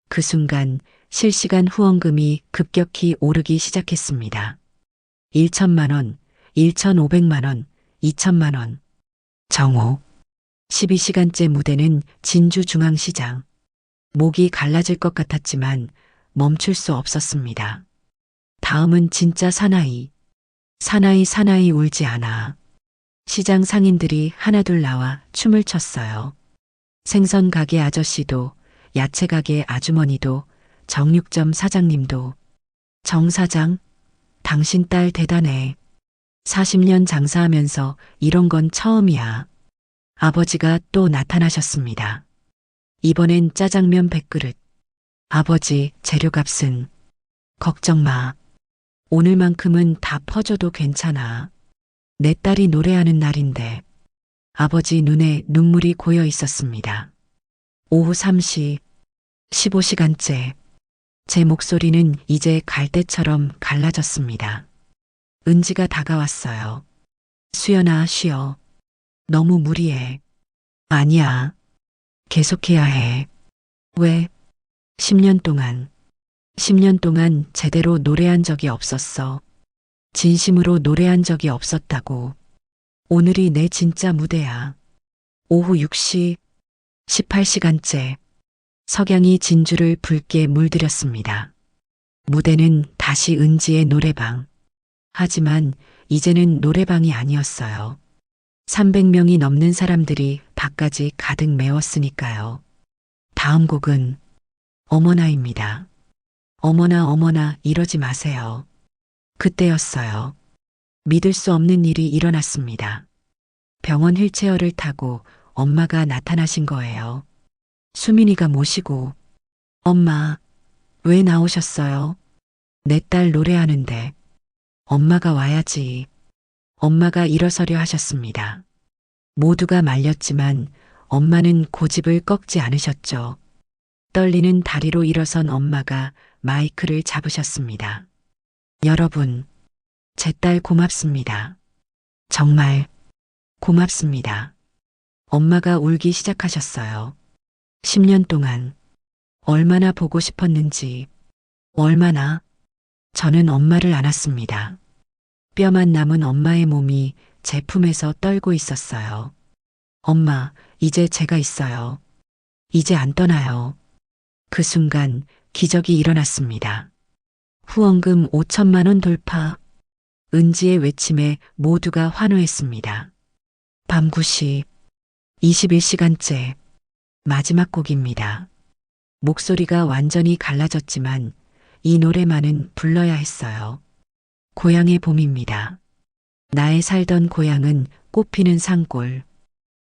그 순간 실시간 후원금이 급격히 오르기 시작했습니다. 1,000만 원, 1,500만 원, 2,000만 원. 정오. 12시간째 무대는 진주중앙시장. 목이 갈라질 것 같았지만 멈출 수 없었습니다. 다음은 진짜 사나이. 사나이 울지 않아. 시장 상인들이 하나둘 나와 춤을 췄어요. 생선 가게 아저씨도, 야채 가게 아주머니도, 정육점 사장님도. 정 사장, 당신 딸 대단해. 40년 장사하면서 이런 건 처음이야. 아버지가 또 나타나셨습니다. 이번엔 짜장면 100그릇. 아버지, 재료값은? 걱정 마. 오늘만큼은 다 퍼줘도 괜찮아. 내 딸이 노래하는 날인데. 아버지 눈에 눈물이 고여 있었습니다. 오후 3시, 15시간째. 제 목소리는 이제 갈대처럼 갈라졌습니다. 은지가 다가왔어요. 수연아, 쉬어. 너무 무리해. 아니야. 계속해야 해. 왜? 10년 동안. 10년 동안 제대로 노래한 적이 없었어. 진심으로 노래한 적이 없었다고. 오늘이 내 진짜 무대야. 오후 6시, 18시간째. 석양이 진주를 붉게 물들였습니다. 무대는 다시 은지의 노래방. 하지만 이제는 노래방이 아니었어요. 300명이 넘는 사람들이 밖까지 가득 메웠으니까요. 다음 곡은 어머나입니다. 어머나 어머나 이러지 마세요. 그때였어요. 믿을 수 없는 일이 일어났습니다. 병원 휠체어를 타고 엄마가 나타나신 거예요. 수민이가 모시고. 엄마, 왜 나오셨어요? 내 딸 노래하는데. 엄마가 와야지. 엄마가 일어서려 하셨습니다. 모두가 말렸지만 엄마는 고집을 꺾지 않으셨죠. 떨리는 다리로 일어선 엄마가 마이크를 잡으셨습니다. 여러분, 제 딸 고맙습니다. 정말 고맙습니다. 엄마가 울기 시작하셨어요. 10년 동안 얼마나 보고 싶었는지, 얼마나. 저는 엄마를 안았습니다. 뼈만 남은 엄마의 몸이 제 품에서 떨고 있었어요. 엄마, 이제 제가 있어요. 이제 안 떠나요. 그 순간 기적이 일어났습니다. 후원금 5천만 원 돌파. 은지의 외침에 모두가 환호했습니다. 밤 9시, 21시간째. 마지막 곡입니다. 목소리가 완전히 갈라졌지만 이 노래만은 불러야 했어요. 고향의 봄입니다. 나의 살던 고향은 꽃피는 산골.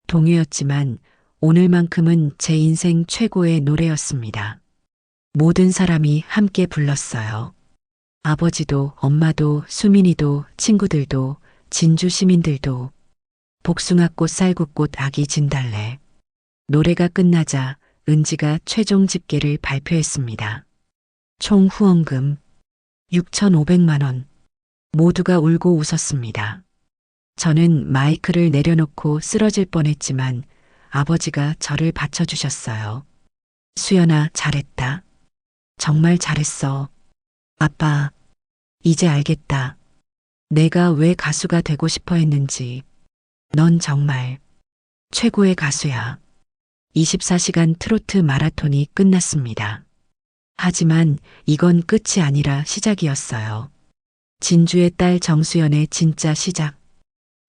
동요였지만 오늘만큼은 제 인생 최고의 노래였습니다. 모든 사람이 함께 불렀어요. 아버지도, 엄마도, 수민이도, 친구들도, 진주 시민들도. 복숭아꽃, 쌀국꽃, 아기 진달래. 노래가 끝나자 은지가 최종 집계를 발표했습니다. 총 후원금 6,500만 원. 모두가 울고 웃었습니다. 저는 마이크를 내려놓고 쓰러질 뻔했지만 아버지가 저를 받쳐주셨어요. 수연아, 잘했다. 정말 잘했어. 아빠, 이제 알겠다. 내가 왜 가수가 되고 싶어 했는지. 넌 정말 최고의 가수야. 24시간 트로트 마라톤이 끝났습니다. 하지만 이건 끝이 아니라 시작이었어요. 진주의 딸 정수연의 진짜 시작.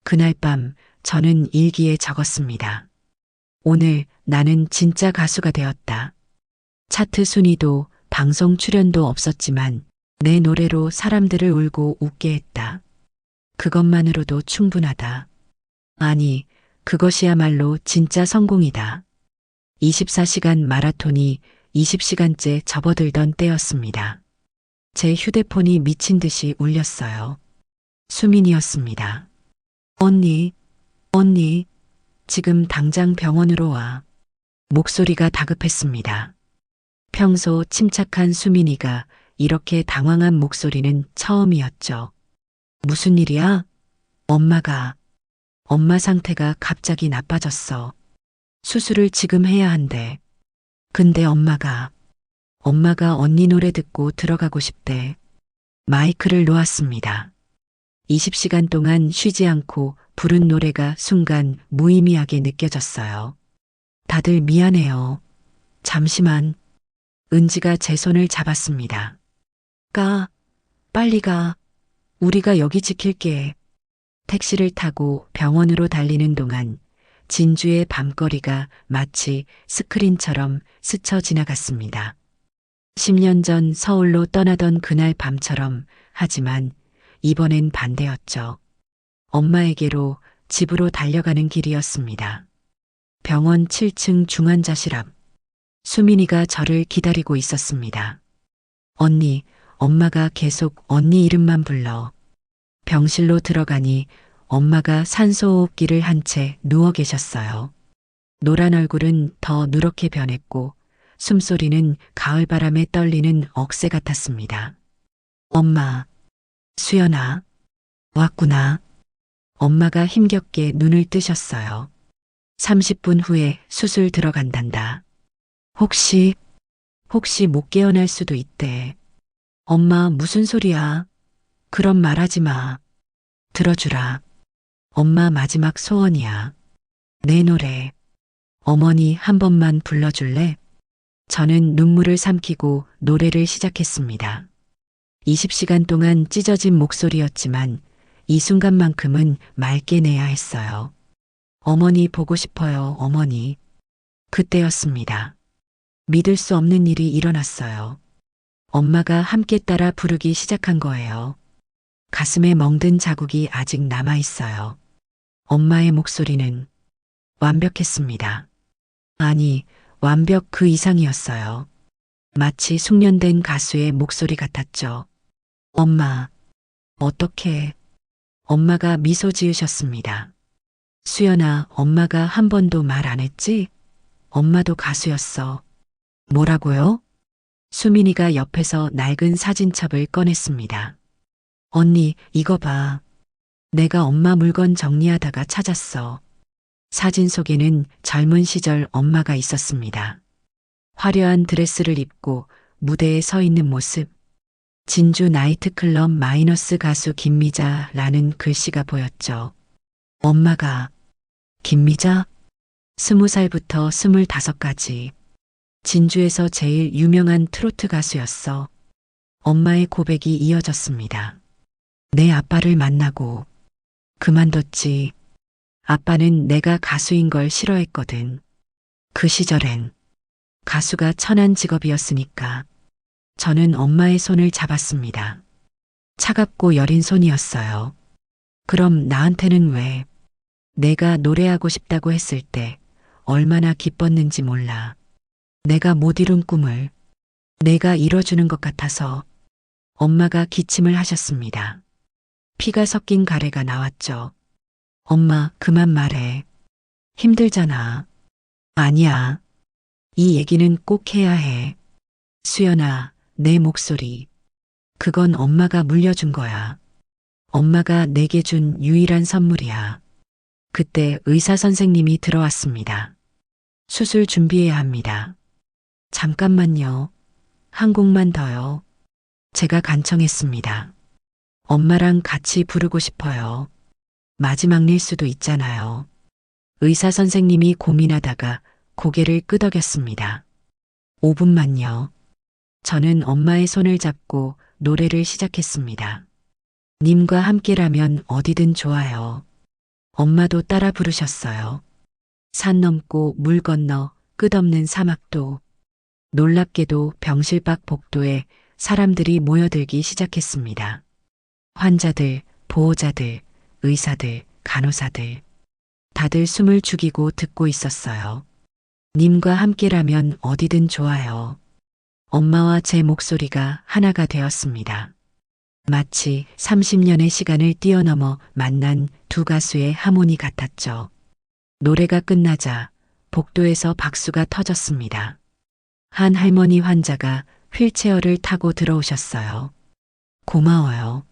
그날 밤 저는 일기에 적었습니다. 오늘 나는 진짜 가수가 되었다. 차트 순위도 방송 출연도 없었지만 내 노래로 사람들을 울고 웃게 했다. 그것만으로도 충분하다. 아니, 그것이야말로 진짜 성공이다. 24시간 마라톤이 20시간째 접어들던 때였습니다. 제 휴대폰이 미친 듯이 울렸어요. 수민이었습니다. 언니, 지금 당장 병원으로 와. 목소리가 다급했습니다. 평소 침착한 수민이가 이렇게 당황한 목소리는 처음이었죠. 무슨 일이야? 엄마 상태가 갑자기 나빠졌어. 수술을 지금 해야 한대. 근데 엄마가 언니 노래 듣고 들어가고 싶대. 마이크를 놓았습니다. 20시간 동안 쉬지 않고 부른 노래가 순간 무의미하게 느껴졌어요. 다들 미안해요. 잠시만. 은지가 제 손을 잡았습니다. 빨리 가. 우리가 여기 지킬게. 택시를 타고 병원으로 달리는 동안 진주의 밤거리가 마치 스크린처럼 스쳐 지나갔습니다. 10년 전 서울로 떠나던 그날 밤처럼, 하지만 이번엔 반대였죠. 엄마에게로, 집으로 달려가는 길이었습니다. 병원 7층 중환자실 앞. 수민이가 저를 기다리고 있었습니다. 언니, 엄마가 계속 언니 이름만 불러. 병실로 들어가니 엄마가 산소호흡기를 한 채 누워 계셨어요. 노란 얼굴은 더 누렇게 변했고 숨소리는 가을바람에 떨리는 억새 같았습니다. 엄마, 수연아, 왔구나. 엄마가 힘겹게 눈을 뜨셨어요. 30분 후에 수술 들어간단다. 혹시 못 깨어날 수도 있대. 엄마 무슨 소리야? 그런 말 하지 마. 들어주라. 엄마 마지막 소원이야. 내 노래. 어머니 한 번만 불러줄래? 저는 눈물을 삼키고 노래를 시작했습니다. 20시간 동안 찢어진 목소리였지만 이 순간만큼은 맑게 내야 했어요. 어머니 보고 싶어요, 어머니. 그때였습니다. 믿을 수 없는 일이 일어났어요. 엄마가 함께 따라 부르기 시작한 거예요. 가슴에 멍든 자국이 아직 남아 있어요. 엄마의 목소리는 완벽했습니다. 아니, 완벽 그 이상이었어요. 마치 숙련된 가수의 목소리 같았죠. 엄마, 어떡해. 엄마가 미소 지으셨습니다. 수연아, 엄마가 한 번도 말 안 했지? 엄마도 가수였어. 뭐라고요? 수민이가 옆에서 낡은 사진첩을 꺼냈습니다. 언니, 이거 봐. 내가 엄마 물건 정리하다가 찾았어. 사진 속에는 젊은 시절 엄마가 있었습니다. 화려한 드레스를 입고 무대에 서 있는 모습. 진주 나이트클럽 마이너스 가수 김미자라는 글씨가 보였죠. 엄마가 김미자? 20살부터 25까지. 진주에서 제일 유명한 트로트 가수였어. 엄마의 고백이 이어졌습니다. 내 아빠를 만나고 그만뒀지. 아빠는 내가 가수인 걸 싫어했거든. 그 시절엔 가수가 천한 직업이었으니까. 저는 엄마의 손을 잡았습니다. 차갑고 여린 손이었어요. 그럼 나한테는 왜? 내가 노래하고 싶다고 했을 때 얼마나 기뻤는지 몰라. 내가 못 이룬 꿈을 내가 이뤄주는 것 같아서. 엄마가 기침을 하셨습니다. 피가 섞인 가래가 나왔죠. 엄마, 그만 말해. 힘들잖아. 아니야. 이 얘기는 꼭 해야 해. 수연아, 내 목소리. 그건 엄마가 물려준 거야. 엄마가 내게 준 유일한 선물이야. 그때 의사 선생님이 들어왔습니다. 수술 준비해야 합니다. 잠깐만요. 한 곡만 더요. 제가 간청했습니다. 엄마랑 같이 부르고 싶어요. 마지막일 수도 있잖아요. 의사 선생님이 고민하다가 고개를 끄덕였습니다. 5분만요. 저는 엄마의 손을 잡고 노래를 시작했습니다. 님과 함께라면 어디든 좋아요. 엄마도 따라 부르셨어요. 산 넘고 물 건너 끝없는 사막도. 놀랍게도 병실 밖 복도에 사람들이 모여들기 시작했습니다. 환자들, 보호자들, 의사들, 간호사들. 다들 숨을 죽이고 듣고 있었어요. 님과 함께라면 어디든 좋아요. 엄마와 제 목소리가 하나가 되었습니다. 마치 30년의 시간을 뛰어넘어 만난 두 가수의 하모니 같았죠. 노래가 끝나자 복도에서 박수가 터졌습니다. 한 할머니 환자가 휠체어를 타고 들어오셨어요. 고마워요.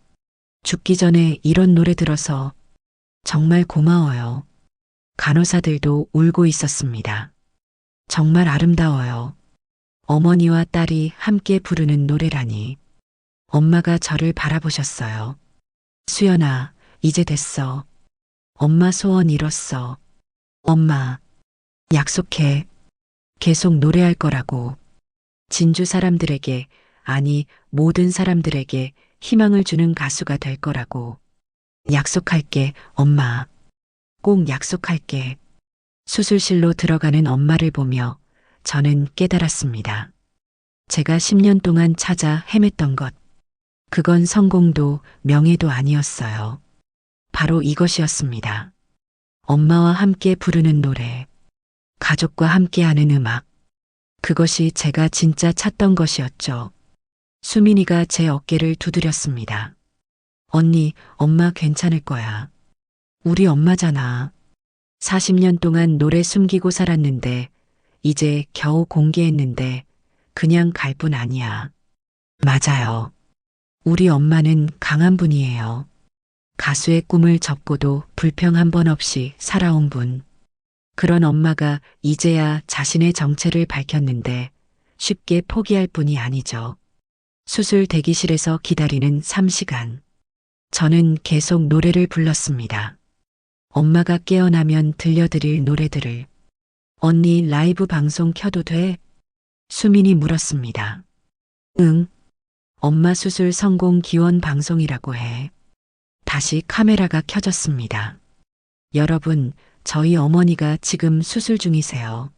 죽기 전에 이런 노래 들어서 정말 고마워요. 간호사들도 울고 있었습니다. 정말 아름다워요. 어머니와 딸이 함께 부르는 노래라니. 엄마가 저를 바라보셨어요. 수연아, 이제 됐어. 엄마 소원 이뤘어. 엄마, 약속해. 계속 노래할 거라고. 진주 사람들에게, 아니, 모든 사람들에게 희망을 주는 가수가 될 거라고. 약속할게, 엄마. 꼭 약속할게. 수술실로 들어가는 엄마를 보며 저는 깨달았습니다. 제가 10년 동안 찾아 헤맸던 것. 그건 성공도 명예도 아니었어요. 바로 이것이었습니다. 엄마와 함께 부르는 노래, 가족과 함께하는 음악. 그것이 제가 진짜 찾던 것이었죠. 수민이가 제 어깨를 두드렸습니다. 언니, 엄마 괜찮을 거야. 우리 엄마잖아. 40년 동안 노래 숨기고 살았는데, 이제 겨우 공개했는데, 그냥 갈 뿐 아니야. 맞아요. 우리 엄마는 강한 분이에요. 가수의 꿈을 접고도 불평 한 번 없이 살아온 분. 그런 엄마가 이제야 자신의 정체를 밝혔는데 쉽게 포기할 분이 아니죠. 수술 대기실에서 기다리는 3시간. 저는 계속 노래를 불렀습니다. 엄마가 깨어나면 들려드릴 노래들을. 언니 라이브 방송 켜도 돼? 수민이 물었습니다. 응. 엄마 수술 성공 기원 방송이라고 해. 다시 카메라가 켜졌습니다. 여러분, 저희 어머니가 지금 수술 중이세요.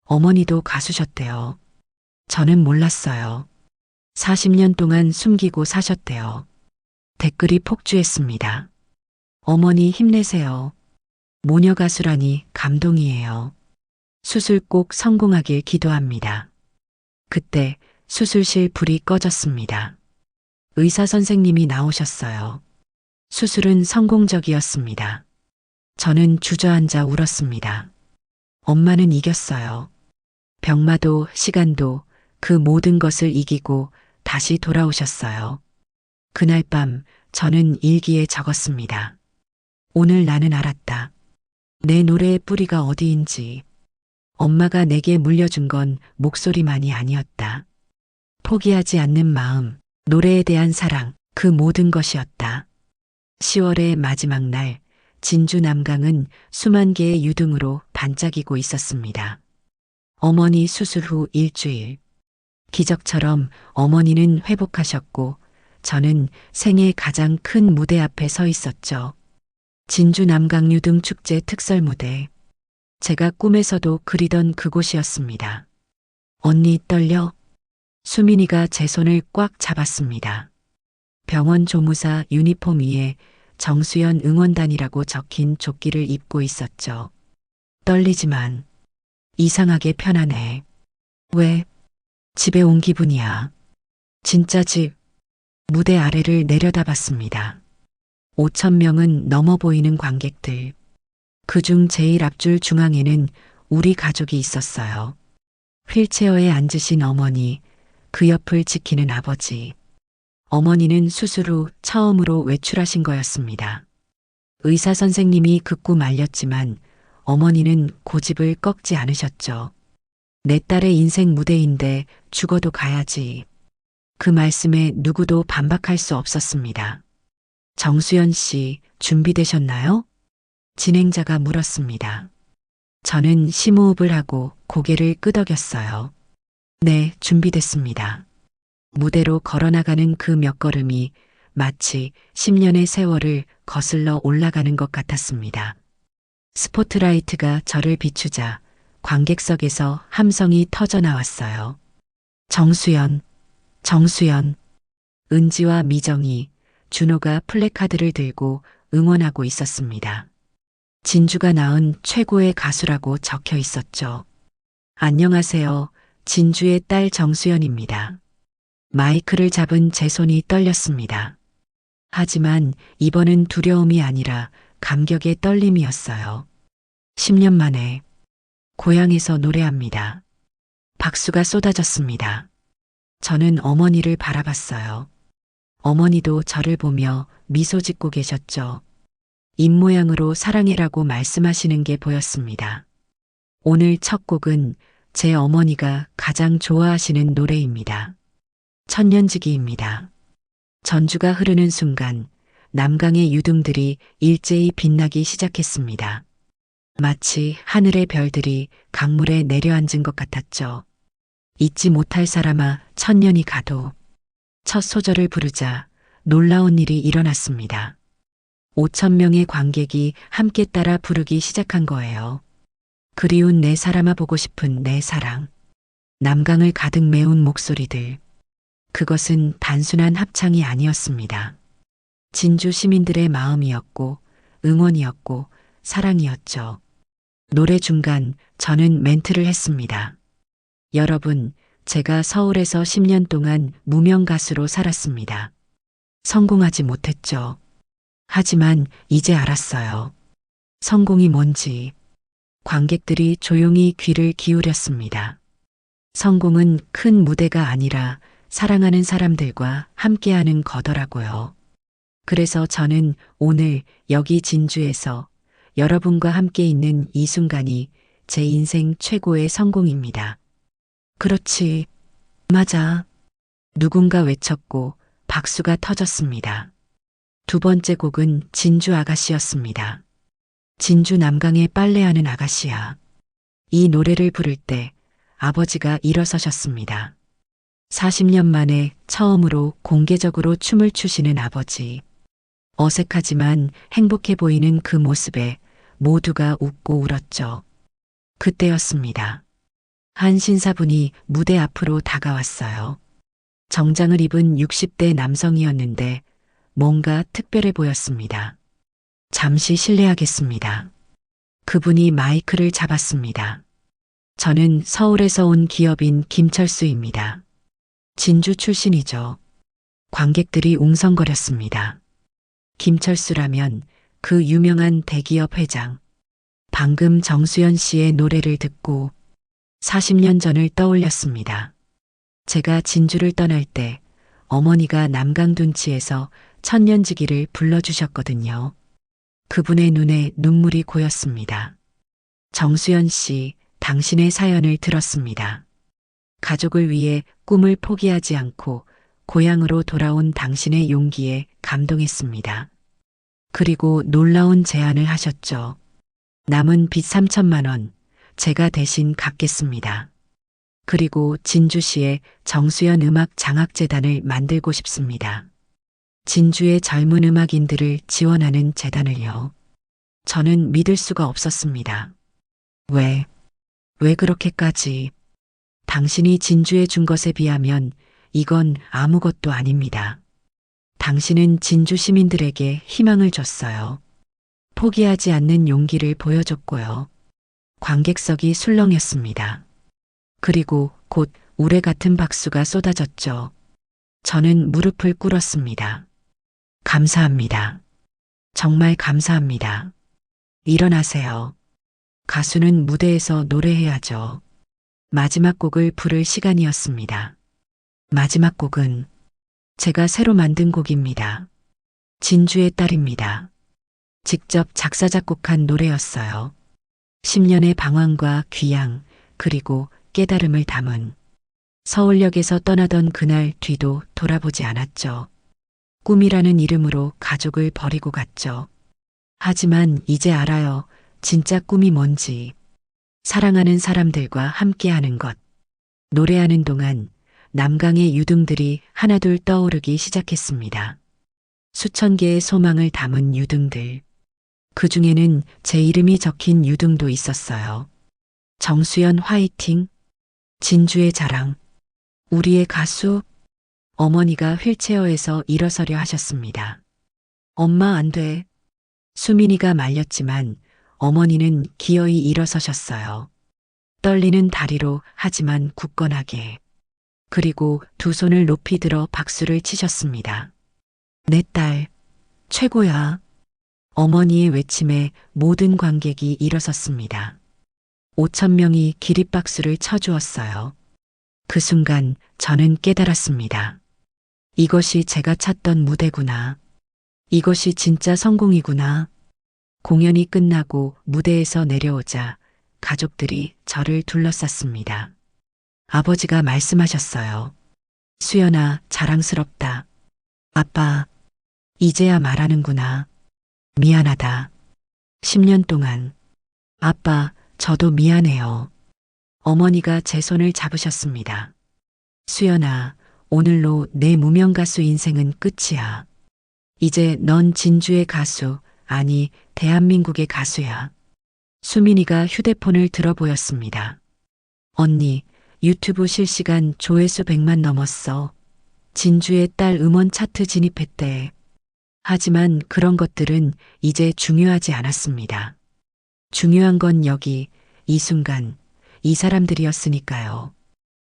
어머니도 가수셨대요. 저는 몰랐어요. 40년 동안 숨기고 사셨대요. 댓글이 폭주했습니다. 어머니 힘내세요. 모녀 가수라니 감동이에요. 수술 꼭 성공하길 기도합니다. 그때 수술실 불이 꺼졌습니다. 의사 선생님이 나오셨어요. 수술은 성공적이었습니다. 저는 주저앉아 울었습니다. 엄마는 이겼어요. 병마도 시간도 그 모든 것을 이기고 다시 돌아오셨어요. 그날 밤 저는 일기에 적었습니다. 오늘 나는 알았다. 내 노래의 뿌리가 어디인지. 엄마가 내게 물려준 건 목소리만이 아니었다. 포기하지 않는 마음, 노래에 대한 사랑, 그 모든 것이었다. 10월의 마지막 날, 진주 남강은 수만 개의 유등으로 반짝이고 있었습니다. 어머니 수술 후 일주일. 기적처럼 어머니는 회복하셨고 저는 생애 가장 큰 무대 앞에 서 있었죠. 진주 남강유등 축제 특설 무대. 제가 꿈에서도 그리던 그곳이었습니다. 언니 떨려? 수민이가 제 손을 꽉 잡았습니다. 병원 조무사 유니폼 위에 정수연 응원단이라고 적힌 조끼를 입고 있었죠. 떨리지만 이상하게 편안해. 왜? 집에 온 기분이야. 진짜 집. 무대 아래를 내려다봤습니다. 5천 명은 넘어 보이는 관객들. 그중 제일 앞줄 중앙에는 우리 가족이 있었어요. 휠체어에 앉으신 어머니, 그 옆을 지키는 아버지. 어머니는 수술 후 처음으로 외출하신 거였습니다. 의사 선생님이 그 꿈 알렸지만 어머니는 고집을 꺾지 않으셨죠. 내 딸의 인생 무대인데 죽어도 가야지. 그 말씀에 누구도 반박할 수 없었습니다. 정수연 씨, 준비되셨나요? 진행자가 물었습니다. 저는 심호흡을 하고 고개를 끄덕였어요. 네, 준비됐습니다. 무대로 걸어나가는 그 몇 걸음이 마치 10년의 세월을 거슬러 올라가는 것 같았습니다. 스포트라이트가 저를 비추자 관객석에서 함성이 터져 나왔어요. 정수연, 정수연. 은지와 미정이, 준호가 플래카드를 들고 응원하고 있었습니다. 진주가 낳은 최고의 가수라고 적혀 있었죠. 안녕하세요. 진주의 딸 정수연입니다. 마이크를 잡은 제 손이 떨렸습니다. 하지만 이번은 두려움이 아니라 감격의 떨림이었어요. 10년 만에 고향에서 노래합니다. 박수가 쏟아졌습니다. 저는 어머니를 바라봤어요. 어머니도 저를 보며 미소 짓고 계셨죠. 입모양으로 사랑해라고 말씀하시는 게 보였습니다. 오늘 첫 곡은 제 어머니가 가장 좋아하시는 노래입니다. 천년지기입니다. 전주가 흐르는 순간 남강의 유등들이 일제히 빛나기 시작했습니다. 마치 하늘의 별들이 강물에 내려앉은 것 같았죠. 잊지 못할 사람아 천년이 가도. 첫 소절을 부르자 놀라운 일이 일어났습니다. 5천 명의 관객이 함께 따라 부르기 시작한 거예요. 그리운 내 사람아 보고 싶은 내 사랑. 남강을 가득 메운 목소리들. 그것은 단순한 합창이 아니었습니다. 진주 시민들의 마음이었고 응원이었고 사랑이었죠. 노래 중간 저는 멘트를 했습니다. 여러분, 제가 서울에서 10년 동안 무명 가수로 살았습니다. 성공하지 못했죠. 하지만 이제 알았어요. 성공이 뭔지. 관객들이 조용히 귀를 기울였습니다. 성공은 큰 무대가 아니라 사랑하는 사람들과 함께하는 거더라고요. 그래서 저는 오늘 여기 진주에서 여러분과 함께 있는 이 순간이 제 인생 최고의 성공입니다. 그렇지. 맞아. 누군가 외쳤고 박수가 터졌습니다. 두 번째 곡은 진주 아가씨였습니다. 진주 남강에 빨래하는 아가씨야. 이 노래를 부를 때 아버지가 일어서셨습니다. 40년 만에 처음으로 공개적으로 춤을 추시는 아버지. 어색하지만 행복해 보이는 그 모습에 모두가 웃고 울었죠. 그때였습니다. 한 신사분이 무대 앞으로 다가왔어요. 정장을 입은 60대 남성이었는데 뭔가 특별해 보였습니다. 잠시 실례하겠습니다. 그분이 마이크를 잡았습니다. 저는 서울에서 온 기업인 김철수입니다. 진주 출신이죠. 관객들이 웅성거렸습니다. 김철수라면 그 유명한 대기업 회장. 방금 정수연 씨의 노래를 듣고 40년 전을 떠올렸습니다. 제가 진주를 떠날 때 어머니가 남강둔치에서 천년지기를 불러주셨거든요. 그분의 눈에 눈물이 고였습니다. 정수연 씨, 당신의 사연을 들었습니다. 가족을 위해 꿈을 포기하지 않고 고향으로 돌아온 당신의 용기에 감동했습니다. 그리고 놀라운 제안을 하셨죠. 남은 빚 3천만 원, 제가 대신 갚겠습니다. 그리고 진주시에 정수연 음악 장학재단을 만들고 싶습니다. 진주의 젊은 음악인들을 지원하는 재단을요. 저는 믿을 수가 없었습니다. 왜 그렇게까지? 당신이 진주에 준 것에 비하면 이건 아무것도 아닙니다. 당신은 진주 시민들에게 희망을 줬어요. 포기하지 않는 용기를 보여줬고요. 관객석이 술렁였습니다. 그리고 곧 우레 같은 박수가 쏟아졌죠. 저는 무릎을 꿇었습니다. 감사합니다. 정말 감사합니다. 일어나세요. 가수는 무대에서 노래해야죠. 마지막 곡을 부를 시간이었습니다. 마지막 곡은 제가 새로 만든 곡입니다. 진주의 딸입니다. 직접 작사 작곡한 노래였어요. 10년의 방황과 귀향 그리고 깨달음을 담은 서울역에서 떠나던 그날 뒤도 돌아보지 않았죠. 꿈이라는 이름으로 가족을 버리고 갔죠. 하지만 이제 알아요. 진짜 꿈이 뭔지. 사랑하는 사람들과 함께하는 것. 노래하는 동안 남강의 유등들이 하나둘 떠오르기 시작했습니다. 수천 개의 소망을 담은 유등들. 그 중에는 제 이름이 적힌 유등도 있었어요. 정수연 화이팅. 진주의 자랑. 우리의 가수. 어머니가 휠체어에서 일어서려 하셨습니다. 엄마 안 돼. 수민이가 말렸지만 어머니는 기어이 일어서셨어요. 떨리는 다리로 하지만 굳건하게. 그리고 두 손을 높이 들어 박수를 치셨습니다. 내 딸, 최고야. 어머니의 외침에 모든 관객이 일어섰습니다. 5천 명이 기립박수를 쳐주었어요. 그 순간 저는 깨달았습니다. 이것이 제가 찾던 무대구나. 이것이 진짜 성공이구나. 공연이 끝나고 무대에서 내려오자 가족들이 저를 둘러쌌습니다. 아버지가 말씀하셨어요. 수연아, 자랑스럽다. 아빠, 이제야 말하는구나. 미안하다. 10년 동안. 아빠, 저도 미안해요. 어머니가 제 손을 잡으셨습니다. 수연아, 오늘로 내 무명 가수 인생은 끝이야. 이제 넌 진주의 가수, 아니, 대한민국의 가수야. 수민이가 휴대폰을 들어 보였습니다. 언니, 유튜브 실시간 조회수 100만 넘었어. 진주의 딸 음원 차트 진입했대. 하지만 그런 것들은 이제 중요하지 않았습니다. 중요한 건 여기, 이 순간, 이 사람들이었으니까요.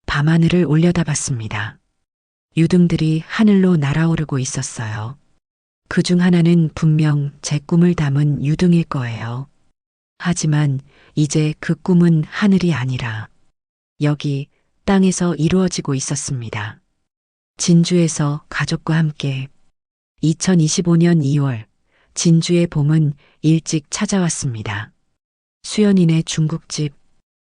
밤하늘을 올려다봤습니다. 유등들이 하늘로 날아오르고 있었어요. 그중 하나는 분명 제 꿈을 담은 유등일 거예요. 하지만 이제 그 꿈은 하늘이 아니라 여기 땅에서 이루어지고 있었습니다. 진주에서 가족과 함께 2025년 2월 진주의 봄은 일찍 찾아왔습니다. 수연이네 중국집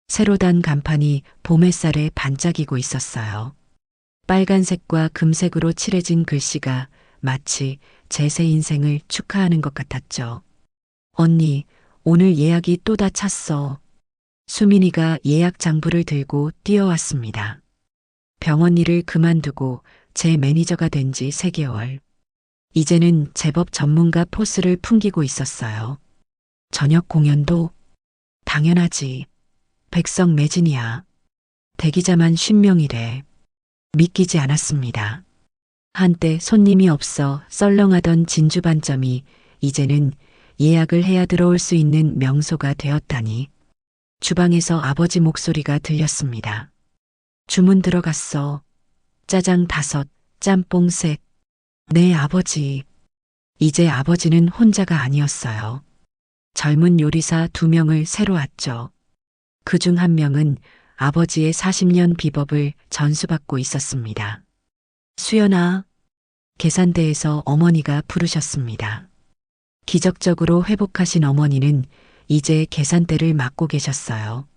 새로 단 간판이 봄 햇살에 반짝이고 있었어요. 빨간색과 금색으로 칠해진 글씨가 마치 제 새 인생을 축하하는 것 같았죠. 언니, 오늘 예약이 또 다 찼어. 수민이가 예약 장부를 들고 뛰어왔습니다. 병원 일을 그만두고 제 매니저가 된 지 3개월. 이제는 제법 전문가 포스를 풍기고 있었어요. 저녁 공연도 당연하지. 백성 매진이야. 대기자만 50명이래. 믿기지 않았습니다. 한때 손님이 없어 썰렁하던 진주 반점이 이제는 예약을 해야 들어올 수 있는 명소가 되었다니. 주방에서 아버지 목소리가 들렸습니다. 주문 들어갔어. 짜장 5, 짬뽕 3. 네, 아버지. 이제 아버지는 혼자가 아니었어요. 젊은 요리사 2명을 새로 왔죠. 그중 1명은 아버지의 40년 비법을 전수받고 있었습니다. 수연아, 계산대에서 어머니가 부르셨습니다. 기적적으로 회복하신 어머니는 이제 계산대를 맡고 계셨어요.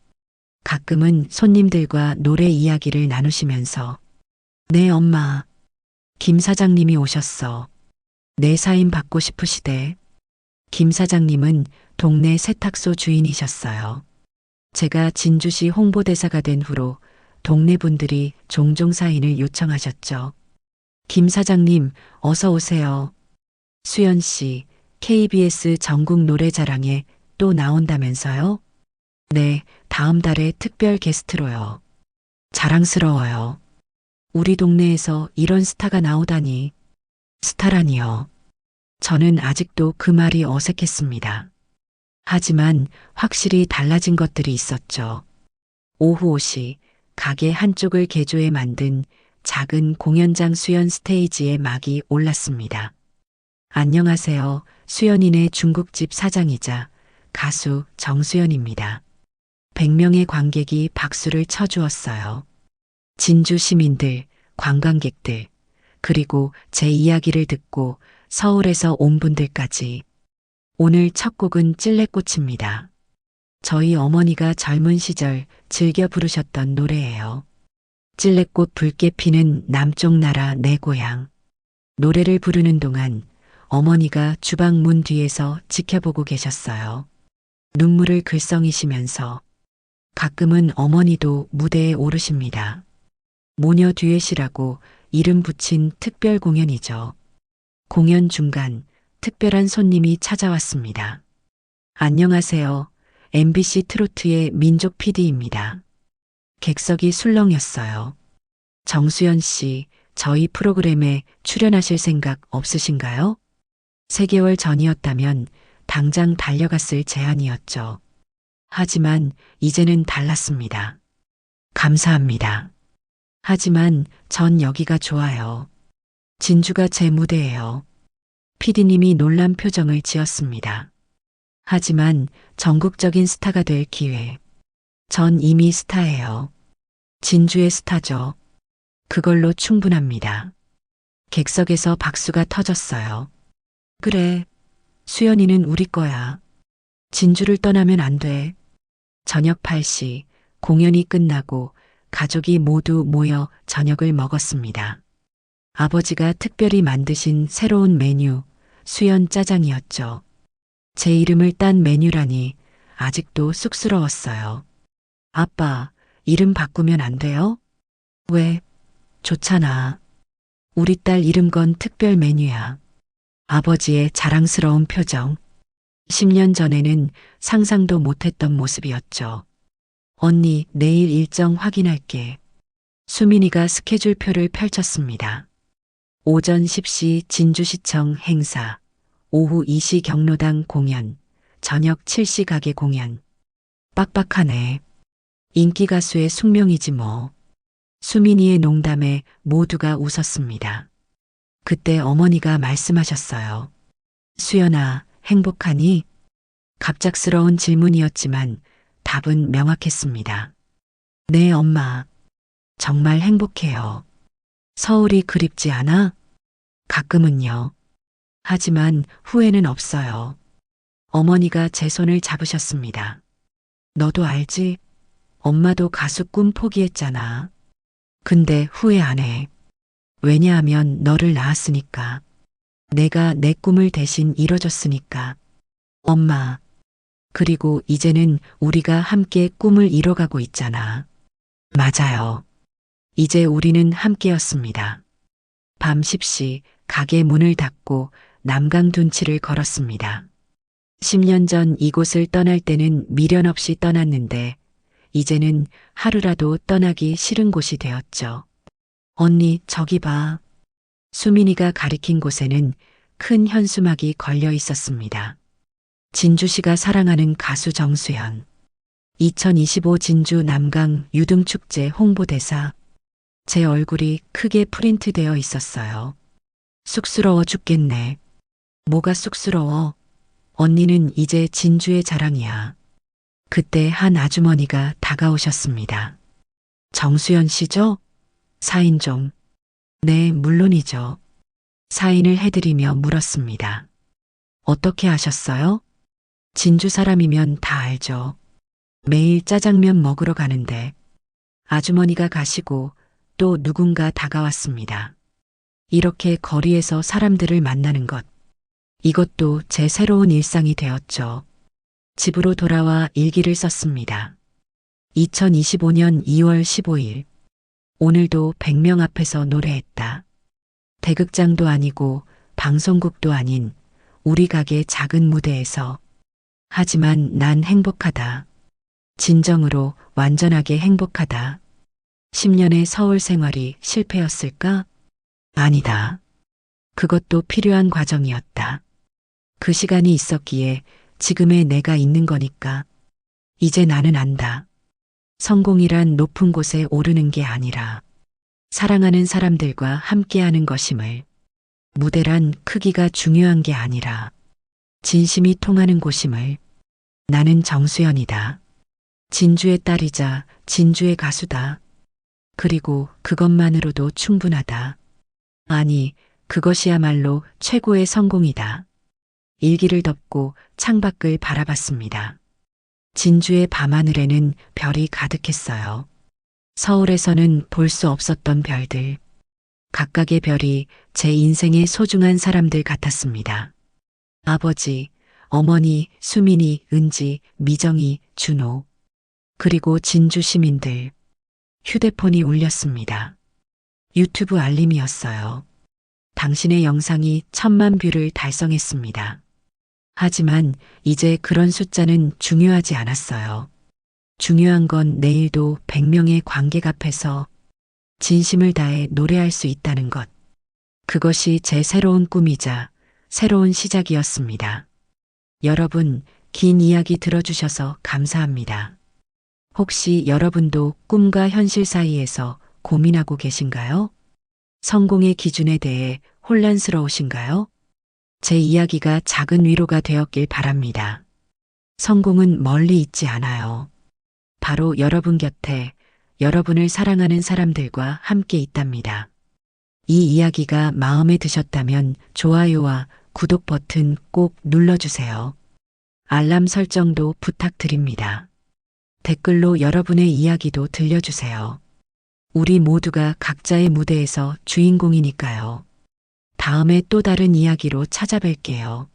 가끔은 손님들과 노래 이야기를 나누시면서 네, 엄마. 김 사장님이 오셨어. 내 사인 받고 싶으시대. 김 사장님은 동네 세탁소 주인이셨어요. 제가 진주시 홍보대사가 된 후로 동네 분들이 종종 사인을 요청하셨죠. 김 사장님, 어서 오세요. 수연 씨, KBS 전국 노래자랑에 또 나온다면서요? 네, 다음 달에 특별 게스트로요. 자랑스러워요. 우리 동네에서 이런 스타가 나오다니. 스타라니요. 저는 아직도 그 말이 어색했습니다. 하지만 확실히 달라진 것들이 있었죠. 오후 5시 가게 한쪽을 개조해 만든 작은 공연장 수연 스테이지에 막이 올랐습니다. 안녕하세요. 수연이네 중국집 사장이자 가수 정수연입니다. 100명의 관객이 박수를 쳐주었어요. 진주 시민들, 관광객들, 그리고 제 이야기를 듣고 서울에서 온 분들까지. 오늘 첫 곡은 찔레꽃입니다. 저희 어머니가 젊은 시절 즐겨 부르셨던 노래예요. 찔레꽃 붉게 피는 남쪽 나라 내 고향. 노래를 부르는 동안 어머니가 주방 문 뒤에서 지켜보고 계셨어요. 눈물을 글썽이시면서 가끔은 어머니도 무대에 오르십니다. 모녀 듀엣이라고 이름 붙인 특별 공연이죠. 공연 중간 특별한 손님이 찾아왔습니다. 안녕하세요. MBC 트로트의 민족 PD입니다. 객석이 술렁였어요. 정수연 씨, 저희 프로그램에 출연하실 생각 없으신가요? 3개월 전이었다면 당장 달려갔을 제안이었죠. 하지만 이제는 달랐습니다. 감사합니다. 하지만 전 여기가 좋아요. 진주가 제 무대예요. PD님이 놀란 표정을 지었습니다. 하지만 전국적인 스타가 될 기회. 전 이미 스타예요. 진주의 스타죠. 그걸로 충분합니다. 객석에서 박수가 터졌어요. 그래, 수연이는 우리 거야. 진주를 떠나면 안 돼. 저녁 8시 공연이 끝나고 가족이 모두 모여 저녁을 먹었습니다. 아버지가 특별히 만드신 새로운 메뉴, 수연 짜장이었죠. 제 이름을 딴 메뉴라니 아직도 쑥스러웠어요. 아빠, 이름 바꾸면 안 돼요? 왜? 좋잖아. 우리 딸 이름 건 특별 메뉴야. 아버지의 자랑스러운 표정. 10년 전에는 상상도 못했던 모습이었죠. 언니, 내일 일정 확인할게. 수민이가 스케줄표를 펼쳤습니다. 오전 10시 진주시청 행사, 오후 2시 경로당 공연, 저녁 7시 가게 공연. 빡빡하네. 인기 가수의 숙명이지 뭐. 수민이의 농담에 모두가 웃었습니다. 그때 어머니가 말씀하셨어요. 수연아, 행복하니? 갑작스러운 질문이었지만 답은 명확했습니다. 네, 엄마. 정말 행복해요. 서울이 그립지 않아? 가끔은요. 하지만 후회는 없어요. 어머니가 제 손을 잡으셨습니다. 너도 알지? 엄마도 가수 꿈 포기했잖아. 근데 후회 안 해. 왜냐하면 너를 낳았으니까. 내가 내 꿈을 대신 이뤄줬으니까. 엄마. 그리고 이제는 우리가 함께 꿈을 이뤄가고 있잖아. 맞아요. 이제 우리는 함께였습니다. 밤 10시 가게 문을 닫고 남강 둔치를 걸었습니다. 10년 전 이곳을 떠날 때는 미련 없이 떠났는데 이제는 하루라도 떠나기 싫은 곳이 되었죠. 언니, 저기 봐. 수민이가 가리킨 곳에는 큰 현수막이 걸려 있었습니다. 진주시가 사랑하는 가수 정수현. 2025 진주 남강 유등축제 홍보대사. 제 얼굴이 크게 프린트되어 있었어요. 쑥스러워 죽겠네. 뭐가 쑥스러워? 언니는 이제 진주의 자랑이야. 그때 한 아주머니가 다가오셨습니다. 정수연 씨죠? 사인 좀. 네, 물론이죠. 사인을 해드리며 물었습니다. 어떻게 아셨어요? 진주 사람이면 다 알죠. 매일 짜장면 먹으러 가는데. 아주머니가 가시고 또 누군가 다가왔습니다. 이렇게 거리에서 사람들을 만나는 것. 이것도 제 새로운 일상이 되었죠. 집으로 돌아와 일기를 썼습니다. 2025년 2월 15일. 오늘도 100명 앞에서 노래했다. 대극장도 아니고 방송국도 아닌 우리 가게 작은 무대에서. 하지만 난 행복하다. 진정으로 완전하게 행복하다. 10년의 서울 생활이 실패였을까? 아니다. 그것도 필요한 과정이었다. 그 시간이 있었기에 지금의 내가 있는 거니까. 이제 나는 안다. 성공이란 높은 곳에 오르는 게 아니라 사랑하는 사람들과 함께하는 것임을. 무대란 크기가 중요한 게 아니라 진심이 통하는 곳임을. 나는 정수연이다. 진주의 딸이자 진주의 가수다. 그리고 그것만으로도 충분하다. 아니, 그것이야말로 최고의 성공이다. 일기를 덮고 창밖을 바라봤습니다. 진주의 밤하늘에는 별이 가득했어요. 서울에서는 볼 수 없었던 별들. 각각의 별이 제 인생의 소중한 사람들 같았습니다. 아버지, 어머니, 수민이, 은지, 미정이, 준호. 그리고 진주 시민들. 휴대폰이 울렸습니다. 유튜브 알림이었어요. 당신의 영상이 1000만 뷰를 달성했습니다. 하지만 이제 그런 숫자는 중요하지 않았어요. 중요한 건 내일도 100명의 관객 앞에서 진심을 다해 노래할 수 있다는 것. 그것이 제 새로운 꿈이자 새로운 시작이었습니다. 여러분, 긴 이야기 들어주셔서 감사합니다. 혹시 여러분도 꿈과 현실 사이에서 고민하고 계신가요? 성공의 기준에 대해 혼란스러우신가요? 제 이야기가 작은 위로가 되었길 바랍니다. 성공은 멀리 있지 않아요. 바로 여러분 곁에 여러분을 사랑하는 사람들과 함께 있답니다. 이 이야기가 마음에 드셨다면 좋아요와 구독 버튼 꼭 눌러주세요. 알람 설정도 부탁드립니다. 댓글로 여러분의 이야기도 들려주세요. 우리 모두가 각자의 무대에서 주인공이니까요. 다음에 또 다른 이야기로 찾아뵐게요.